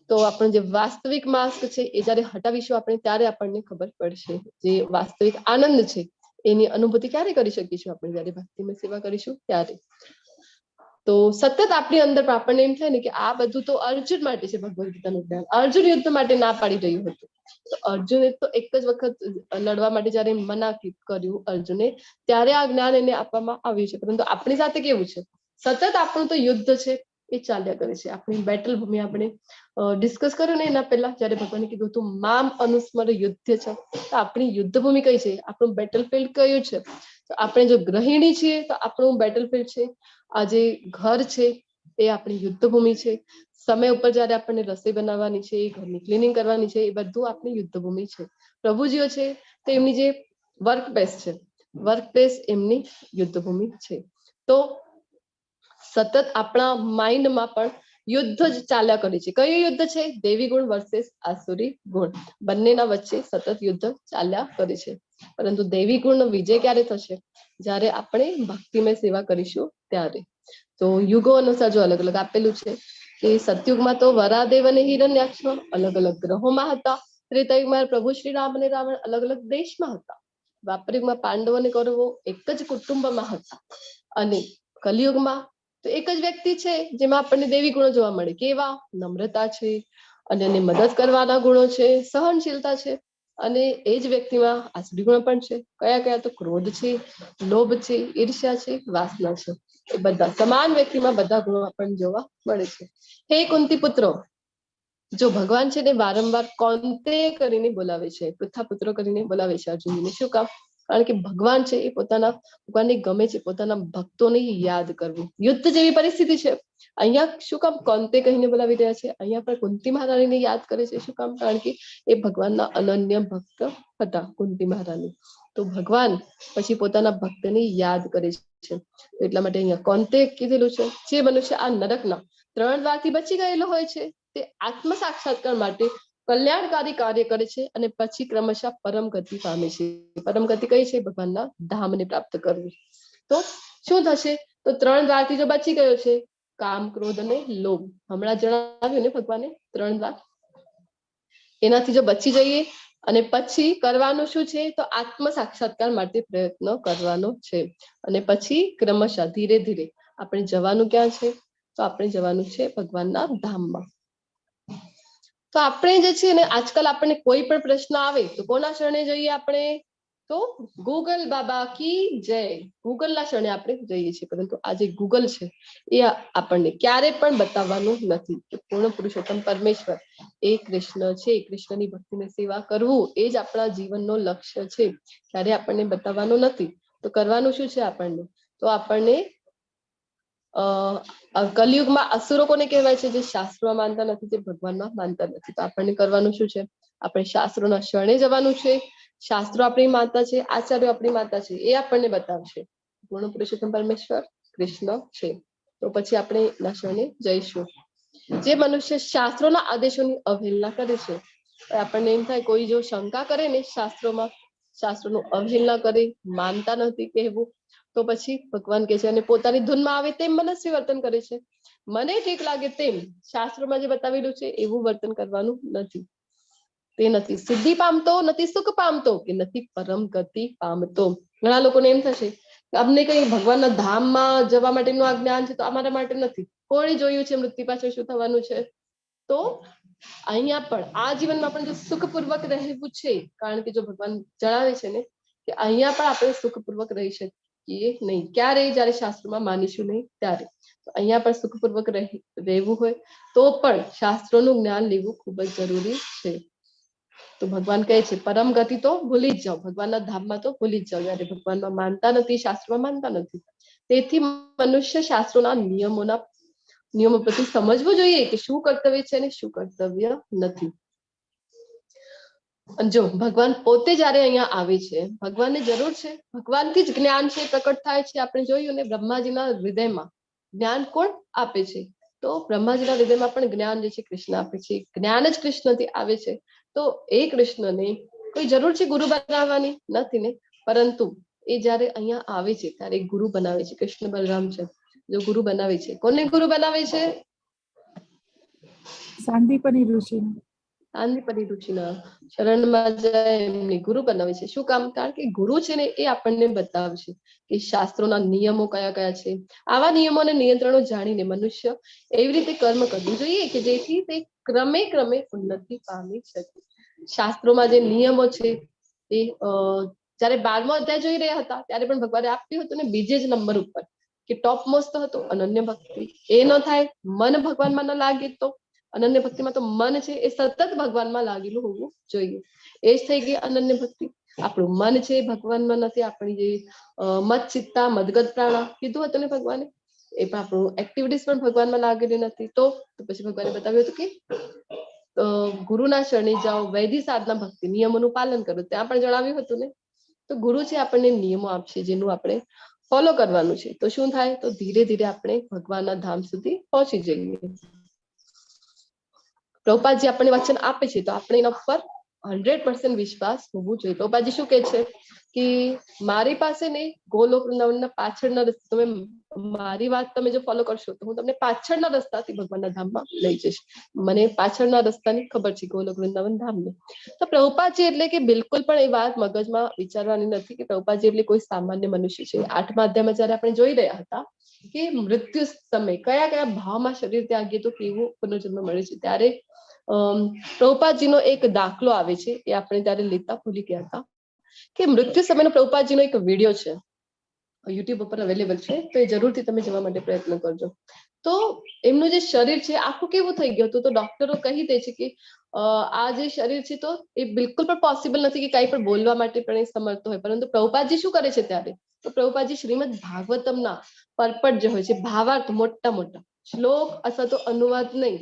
તો આપણો જે વાસ્તવિક માસ્ક છે એ જયારે હટાવીશું આપણે, ત્યારે આપણને ખબર પડશે જે વાસ્તવિક આનંદ છે એની અનુભૂતિ ક્યારે કરી શકીશું? આપણે જયારે ભક્તિમય સેવા કરીશું ત્યારે. તો સતત આપણી અંદર આપણને એમ થાય ને કે આ બધું તો અર્જુન માટે છે. ભગવદ ગીતાનું જ્ઞાન અર્જુન યુદ્ધ માટે ના પાડી રહ્યું હતું. તો અર્જુને તો એક જ વખત લડવા માટે જયારે મના કર્યું અર્જુને, ત્યારે આ જ્ઞાન એને આપવામાં આવ્યું છે. પરંતુ આપણી સાથે કેવું છે? સતત આપણું તો યુદ્ધ છે એ ચાલ્યા કરે છે. આપણી બેટલ ભૂમિ આપણે ડિસ્કસ કર્યું ને એના પહેલા, જયારે ભગવાને કીધું તું મામ અનુસ્મર યુદ્ધ છે, તો આપણી યુદ્ધ ભૂમિ કઈ છે? આપણું બેટલફિલ્ડ કયું છે? તો આપણે જો ગૃહિણી છીએ તો આપણું બેટલફિલ્ડ છે. આ જે ઘર છે એ આપણી યુદ્ધ ભૂમિ છે. સમય ઉપર જયારે આપણને રસોઈ બનાવવાની છે, ઘરની ક્લિનિંગ કરવાની છે, એ બધું આપણી યુદ્ધ ભૂમિ છે. પ્રભુજીઓ છે તો એમની જે વર્ક પ્લેસ છે, વર્ક પ્લેસ એમની યુદ્ધ ભૂમિ છે. તો સતત આપણા માઇન્ડમાં પણ યુદ્ધ જ ચાલ્યા કરે છે. કયું યુદ્ધ છે? દૈવી ગુણ વર્સેસ આસુરી ગુણ. બંનેના વચ્ચે સતત યુદ્ધ ચાલ્યા કરે છે. પરંતુ દૈવી ગુણનો વિજય ક્યારે થશે? જ્યારે આપણે ભક્તિમય સેવા કરીશું ત્યારે. તો યુગો અનુસાર જો અલગ અલગ આપેલું છે કે સતયુગમાં તો વરાદેવ અને હિરણ્યાક્ષ અલગ અલગ ગ્રહોમાં હતા. ત્રેતાયુગમાં પ્રભુ શ્રી રામ અને રાવણ અલગ અલગ દેશમાં હતા. દ્વાપરયુગમાં પાંડવો અને કૌરવો એક જ કુટુંબમાં હતા. અને કલિયુગમાં તો એક જ વ્યક્તિ છે જેમાં આપણને દૈવી ગુણો જોવા મળે. કેવા? નમ્રતા છે, અન્યને મદદ કરવાના ગુણો છે, સહનશીલતા છે, અને એ જ વ્યક્તિમાં આસુરી ગુણો પણ છે. કયા કયા? તો ક્રોધ છે, લોભ છે, ઈર્ષ્યા છે, વાસના છે. એ બધા સમાન વ્યક્તિમાં બધા ગુણો આપણને જોવા મળે છે. હે કુંતી પુત્રો, જો ભગવાન છે ને વારંવાર કોંતે કરીને બોલાવે છે, પૃથા પુત્રો કરીને બોલાવે છે અર્જુનને. શું કામ? કારણ કે ભગવાન છે એ ભગવાનને ગમે છે પોતાના ભક્તોને યાદ કરવું. યુદ્ધ જેવી પરિસ્થિતિ છે, અહીંયા શું કામ કોંતે કહીને બોલાવી રહ્યા છે? અહીંયા પણ કુંતી મહારાણીને યાદ કરે છે. શું કામ? કારણ કે એ ભગવાનના અનન્ય ભક્ત હતા કુંતી મહારાણી. તો ભગવાન પછી પોતાના ભક્તને યાદ કરે છે. એટલા માટે અહીંયા કોન્તે કીધેલું છે જે મનુષ્ય આ નરકના 3 દ્વારથી બચી ગયેલો હોય છે તે આત્મ સાક્ષાત્કાર માટે કલ્યાણકારી કાર્ય કરે છે અને પછી ક્રમશઃ પરમ ગતિ પામે છે. પરમ ગતિ કઈ છે? ભગવાનના ધામને પ્રાપ્ત કરવું. તો શું થશે? તો 3 દ્વારથી જો બચી ગયો છે, કામ, ક્રોધ અને લોભ, હમણાં જણાવ્યું ને ભગવાને 3 દ્વાર, એનાથી જો બચી જઈએ અને પછી કરવાનું શું છે? તો આત્મ સાક્ષાત્કાર માટે પ્રયત્ન કરવાનો છે. અને પછી ક્રમશઃ ધીરે ધીરે આપણે જવાનું ક્યાં છે? તો આપણે જવાનું છે ભગવાનના ધામમાં. તો આપણે જે છે ને આજકાલ આપણને કોઈ પણ પ્રશ્ન આવે તો કોના શરણે જઈએ આપણે? તો ગૂગલ બાબા કી જય, ગૂગલના શરણે આપણે જઈએ છીએ. પરંતુ આ જે ગૂગલ છે એ આપણને ક્યારે પણ બતાવવાનું નથી કે પૂર્ણ પુરુષોત્તમ પરમેશ્વર એ કૃષ્ણ છે. કૃષ્ણની ભક્તિને સેવા કરવું એ જ આપણા જીવનનો લક્ષ્ય છે. ક્યારે આપણને બતાવવાનું નથી. તો કરવાનું શું છે આપણને? તો આપણને કલયુગમાં અસુરો કોને કહેવાય છે? જે શાસ્ત્રોમાં માનતા નથી, જે ભગવાનમાં માનતા નથી. તો આપણને કરવાનું શું છે? આપણે શાસ્ત્રોના શરણે જવાનું છે. શાસ્ત્રો આપણી માતા છે, આચાર્યો આપણી માતા છે, એ આપણને બતાવશે પૂર્ણ પુરુષોત્તમ પરમેશ્વર કૃષ્ણ છે. તો પછી આપણે એના શરણે જઈશું. જે મનુષ્ય શાસ્ત્રોના આદેશોની અવહેલના કરે છે, આપણને એમ થાય કોઈ જો શંકા કરે ને શાસ્ત્રોમાં, શાસ્ત્રોનું અવહેલના કરે, માનતા નથી કહેવું, તો પછી ભગવાન કહે છે અને પોતાની ધૂનમાં આવે તેમ મનસ્વી વર્તન કરે છે. મને ઠીક લાગે તેમ શાસ્ત્રોમાં જે બતાવેલું છે એવું વર્તન કરવાનું નથી. તે નથી સિદ્ધિ પામતો, નથી સુખ પામતો, કે નથી પરમ ગતિ પામતો. ઘણા લોકોને એમ થશે અમને કઈ ભગવાનના ધામમાં જવા માટેનું આ જ્ઞાન છે તો અમારા માટે નથી. કોણે જોયું છે મૃત્યુ પાછળ શું થવાનું છે? તો અહીંયા પણ આ જીવનમાં પણ જો સુખપૂર્વક રહેવું છે, કારણ કે જો ભગવાન જણાવે છે ને કે અહીંયા પણ આપણે સુખપૂર્વક રહી શકીએ નહીં. ક્યારે? જયારે શાસ્ત્રોમાં માનીશું નહીં ત્યારે. તો અહીંયા પણ સુખપૂર્વક રહેવું હોય તો પણ શાસ્ત્રોનું જ્ઞાન લેવું ખૂબ જ જરૂરી છે. તો ભગવાન કહે છે પરમ ગતિ તો ભૂલી જ જાઓ, ભગવાનના ધામમાં તો ભૂલી જ જાઓ. જયારે ભગવાનમાં માનતા નથી, શાસ્ત્રોમાં માનતા નથી, તેથી મનુષ્ય શાસ્ત્રોના નિયમો પ્રતિ સમજવું જોઈએ કે શું કર્તવ્ય છે અને શું કર્તવ્ય નથી. જો ભગવાન પોતે જયારે અહીંયા આવે છે, ભગવાનને જરૂર છે, ભગવાનથી જ જ્ઞાન છે પ્રકટ થાય છે. આપણે જોયું ને બ્રહ્માજીના હૃદયમાં જ્ઞાન કોણ આપે છે? તો બ્રહ્માજીના હૃદયમાં પણ જ્ઞાન જે છે કૃષ્ણ આપે છે. જ્ઞાન જ કૃષ્ણથી આવે છે. તો એ કૃષ્ણને કોઈ જરૂર છે ગુરુ બનાવવાની? નથી ને. પરંતુ એ જયારે અહીંયા આવે છે ત્યારે ગુરુ બનાવે છે. કૃષ્ણ બલરામ છે જો ગુરુ બનાવે છે. કોને ગુરુ બનાવે છે? સાંદીપની ઋષિ. સાંદીપની ઋષિના શરણમાં જાય એમને ગુરુ બનાવે છે. શું કામ? કારણ કે ગુરુ છે ને એ આપણને બતાવશે કે શાસ્ત્રોના નિયમો કયા કયા છે. આવા નિયમો અને નિયંત્રણો જાણીને મનુષ્ય એવી રીતે કર્મ કરવું જોઈએ કે જેથી તે ક્રમે ક્રમે ઉન્નતિ પામી શકે. શાસ્ત્રોમાં જે નિયમો છે એ જયારે 12મો અધ્યાય જોઈ રહ્યા હતા ત્યારે પણ ભગવાને આપ્યું હતું ને બીજે જ નંબર ઉપર કે ટોપ મોસ્ટ હતો અનન્ય ભક્તિ. એ ન થાય, મન ભગવાનમાં ન લાગે તો અનન્ય ભક્તિમાં તો મન છે એ સતત ભગવાનમાં લાગેલું હોવું જોઈએ. એ જ થઈ ગઈ અનન્ય ભક્તિ. આપણું મન છે ભગવાનમાં નથી, આપણી જે મત ચિત્તા મદગત પ્રાણા કીધું હતું ને ભગવાને, એ પણ આપણું એક્ટિવિટીઝ પણ ભગવાનમાં લાગેલી નથી. તો પછી ભગવાને બતાવ્યું હતું કે ગુરુના શરણે જાઓ, વૈદિક સાધના ભક્તિ નિયમોનું પાલન કરો. ત્યાં પણ જણાવ્યું હતું ને. તો ગુરુ છે આપણને નિયમો આપશે જેનું આપણે ફોલો કરવાનું છે. તો શું થાય? તો ધીરે ધીરે આપણે ભગવાનના ધામ સુધી પહોંચી જઈએ. પ્રભુપાદજી આપણને વચન આપે છે તો આપણે એના પર 100% વિશ્વાસ હોવું જોઈએ. પ્રભુપાદજી શું કહે છે કે મારી પાસે ને ગોલોક વૃંદાવનના પાછળના રસ્તે તમે મારી વાત તમે જો ફોલો કરશો તો હું તમને પાછળના રસ્તાથી ભગવાનના ધામમાં લઈ જઈશ. મને પાછળના રસ્તાની ખબર છે ગોલોક વૃંદાવન ધામની. તો પ્રભુપાદજી એટલે કે બિલકુલ પણ એ વાત મગજમાં વિચારવાની નથી કે પ્રભુપાદજી એટલે કોઈ સામાન્ય મનુષ્ય છે. 8મા અધ્યાયમાં જયારે આપણે જોઈ રહ્યા હતા કે મૃત્યુ સમય કયા કયા ભાવમાં શરીર ત્યાગીએ તો કેવું પુનર્જન્મ મળે છે, ત્યારે પ્રભુપાદજીનો એક દાખલો આવે છે. એ આપણે ત્યારે લેતા ભૂલી ગયા હતા કે મૃત્યુ સમયનો પ્રભુપાદજીનો એક વિડીયો છે, યુટ્યુબ ઉપર અવેલેબલ છે. તો એ જરૂરથી તમે જવા માટે પ્રયત્ન કરજો. તો એમનું જે શરીર છે આખું કેવું થઈ ગયું હતું. તો ડોક્ટરો કહી દે છે કે આ જે શરીર છે તો એ બિલકુલ પણ પોસિબલ નથી કે કાંઈ પણ બોલવા માટે પણ એ સમર્થ હોય. પરંતુ પ્રભુપાદજી શું કરે છે ત્યારે? તો પ્રભુપાદજી શ્રીમદ ભાગવતમના પરપટ જે હોય છે ભાવાર્થ મોટા મોટા શ્લોક અથવા તો અનુવાદ નહીં,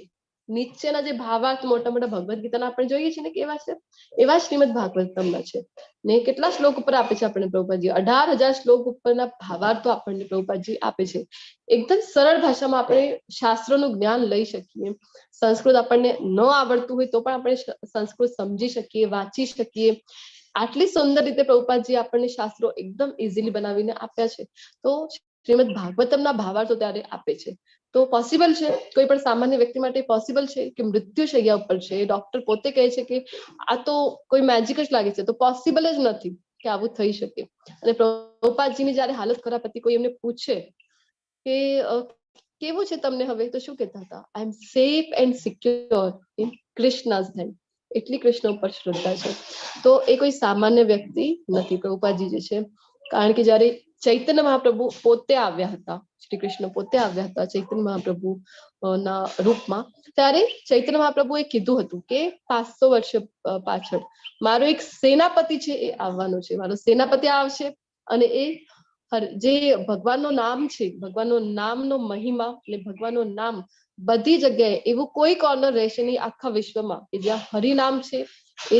નીચેના જે ભાવાર્થ મોટા મોટા ભગવદ્ ગીતાના આપણે જોઈએ છીએ ને કેવા છે, એવા શ્રીમદ ભાગવતમના છે. ને કેટલા શ્લોક ઉપર આપે છે આપણને પ્રભુપાદજી? 18,000 શ્લોક ઉપરના ભાવાર્થો આપણને પ્રભુપાદજી આપે છે. એકદમ સરળ ભાષામાં આપણે શાસ્ત્રોનું જ્ઞાન લઈ શકીએ. સંસ્કૃત આપણને ન આવડતું હોય તો પણ આપણે સંસ્કૃત સમજી શકીએ, વાંચી શકીએ. આટલી સુંદર રીતે પ્રભુપાદજી આપણને શાસ્ત્રો એકદમ ઇઝીલી બનાવીને આપ્યા છે. તો શ્રીમદ ભાગવતમના ભાવાર્થો ત્યારે આપે છે. તો પોસિબલ છે, કોઈ પણ સામાન્ય વ્યક્તિ માટે પોસિબલ છે કે મૃત્યુ શૈયા ઉપર છે, ડોક્ટર પોતે કહે છે કે આ તો કોઈ મેજિક જ લાગે છે, તો પોસિબલ જ નથી કે આવું થઈ શકે. અને પ્રભુપાદજીની જયારે હાલત ખરાબ હતી, કોઈ એમને પૂછે કે કેવું છે તમને હવે, તો શું કહેતા હતા? I am safe and secure in Krishna's hand. એટલી કૃષ્ણ ઉપર શ્રદ્ધા છે. તો એ કોઈ સામાન્ય વ્યક્તિ નથી પ્રભુપાદજી જે છે. કારણ કે જયારે ચૈતન્ય મહાપ્રભુ પોતે આવ્યા હતા, શ્રી કૃષ્ણ પોતે આવ્યા હતા ચૈતન્ય મહાપ્રભુ ના રૂપમાં, ત્યારે ચૈતન્ય મહાપ્રભુએ કીધું હતું કે 500 વર્ષ પાછળ મારો એક સેનાપતિ છે એ આવવાનો છે, મારો સેનાપતિ આવશે અને એ જે ભગવાનનું નામ છે, ભગવાનનું નામનો મહિમા અને ભગવાનનું નામ બધી જગ્યાએ એવું કોઈ કોર્નર રહેશે નહીં આખા વિશ્વમાં કે જ્યાં હરિનામ છે એ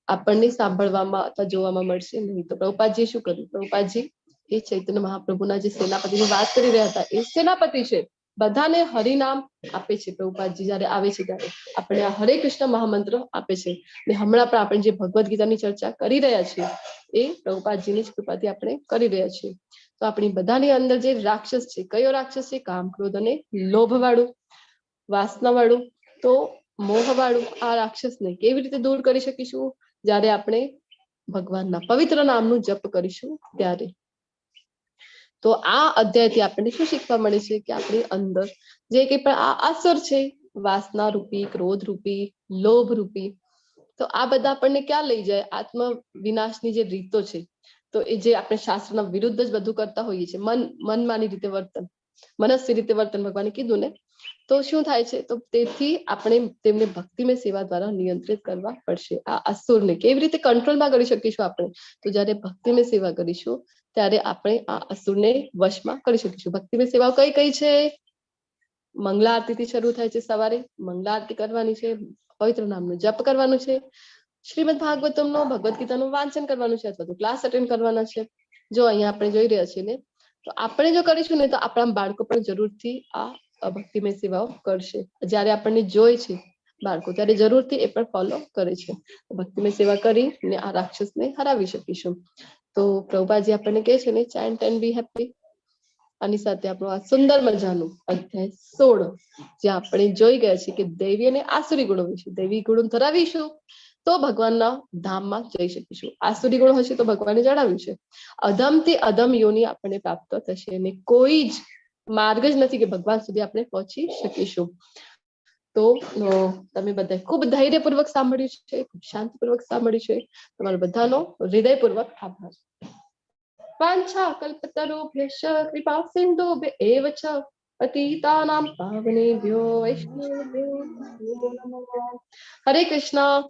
આપણને સાંભળવામાં અથવા જોવામાં મળશે નહીં. તો પ્રભુપાદજીએ શું કર્યું? પ્રભુપાદજી એ ચૈતન્ય મહાપ્રભુના જે સેનાપતિની વાત કરી રહ્યા હતા, એ સેનાપતિ છે, બધાને હરિનામ આપે છે. પ્રભુપાદજી જયારે આવે છે ત્યારે આપણે આ હરે કૃષ્ણ મહામંત્ર આપે છે. અને હમણાં પણ આપણે જે ભગવદ્ ગીતાની ચર્ચા કરી રહ્યા છીએ એ પ્રભુપાદજીની જ કૃપાથી આપણે કરી રહ્યા છીએ. તો આપણી બધાની અંદર જે રાક્ષસ છે, કયો રાક્ષસ છે? કામ, ક્રોધ અને લોભ વાળું, વાસના વાળું, તો મોહ વાળું આ રાક્ષસને કેવી રીતે દૂર કરી શકીશું? જ્યારે આપણે ભગવાનના પવિત્ર નામનું જપ કરીશું ત્યારે. તો આ અધ્યાયથી આપણને શું શીખવા મળે છે કે આપણી અંદર જે કંઈ પણ આ અસર છે, વાસના રૂપી, ક્રોધ રૂપી, લોભ રૂપી, તો આ બધા આપણને ક્યાં લઈ જાય? આત્મ વિનાશની જે રીતો છે, તો એ જે આપણે શાસ્ત્રના વિરુદ્ધ જ બધું કરતા હોઈએ છીએ, મનમાની રીતે વર્તન, મનસ્વી રીતે વર્તન ભગવાને કીધું ને, તો શું થાય છે? તો તેથી આપણે તેમને ભક્તિમય સેવા દ્વારા નિયંત્રિત કરવા પડશે. આ અસુરને કેવી રીતે કંટ્રોલમાં કરી શકીશું આપણે? તો જ્યારે ભક્તિમય સેવા કરીશું ત્યારે આપણે આ અસુરને વશમાં કરી શકીશું. ભક્તિમય સેવાઓ કઈ કઈ છે? મંગલા આરતીથી શરૂ થાય છે. સવારે મંગલા આરતી કરવાની છે, પવિત્ર નામનું જપ કરવાનું છે, શ્રીમદ ભાગવતમનો ભગવદ્ ગીતાનું વાંચન કરવાનું છે, અથવા તો ક્લાસ અટેન્ડ કરવાના છે. જો અહીંયા આપણે જોઈ રહ્યા છીએ ને, તો આપણે જો કરીશું ને તો આપણા બાળકો પણ જરૂરથી આ ભક્તિમય સેવાઓ કરશે. જ્યારે આપણને જોઈ છે બાળકો, ત્યારે જરૂરથી એ પણ ફોલો કરે છે. ભક્તિમય સેવા કરીને આ રાક્ષસને હરાવી શકીશું. તો પ્રભુપાદજી આપણને કહે છે ને, ચાન્ટ એન્ડ બી હેપી. આની સાથે આપણું આ સુંદર મજાનું અધ્યાય 16 જ્યાં આપણે જોઈ ગયા છીએ કે દૈવી અને આસુરી ગુણો વિશે. દૈવી ગુણો ધરાવીશું તો ભગવાનના ધામમાં જઈ શકીશું. આસુરી ગુણો હશે તો ભગવાને જણાવ્યું છે અધમથી અધમ યોની આપણને પ્રાપ્ત થશે, અને કોઈ જ માર્ગ જ નથી કે ભગવાન સુધી આપણે પહોંચી શકીશું. તો તમે બધા ખૂબ ધૈર્યપૂર્વક સાંભળ્યું છે, ખૂબ શાંતિપૂર્વક સાંભળ્યું છે. તમારો બધાનો હૃદયપૂર્વક આભાર. વાંછા કલ્પતરુભ્યશ્ચ કૃપા સિંધુભ્ય એવ ચ પતિતાનાં પાવનેભ્યો વૈષ્ણવેભ્યો નમો નમઃ. હરે કૃષ્ણ.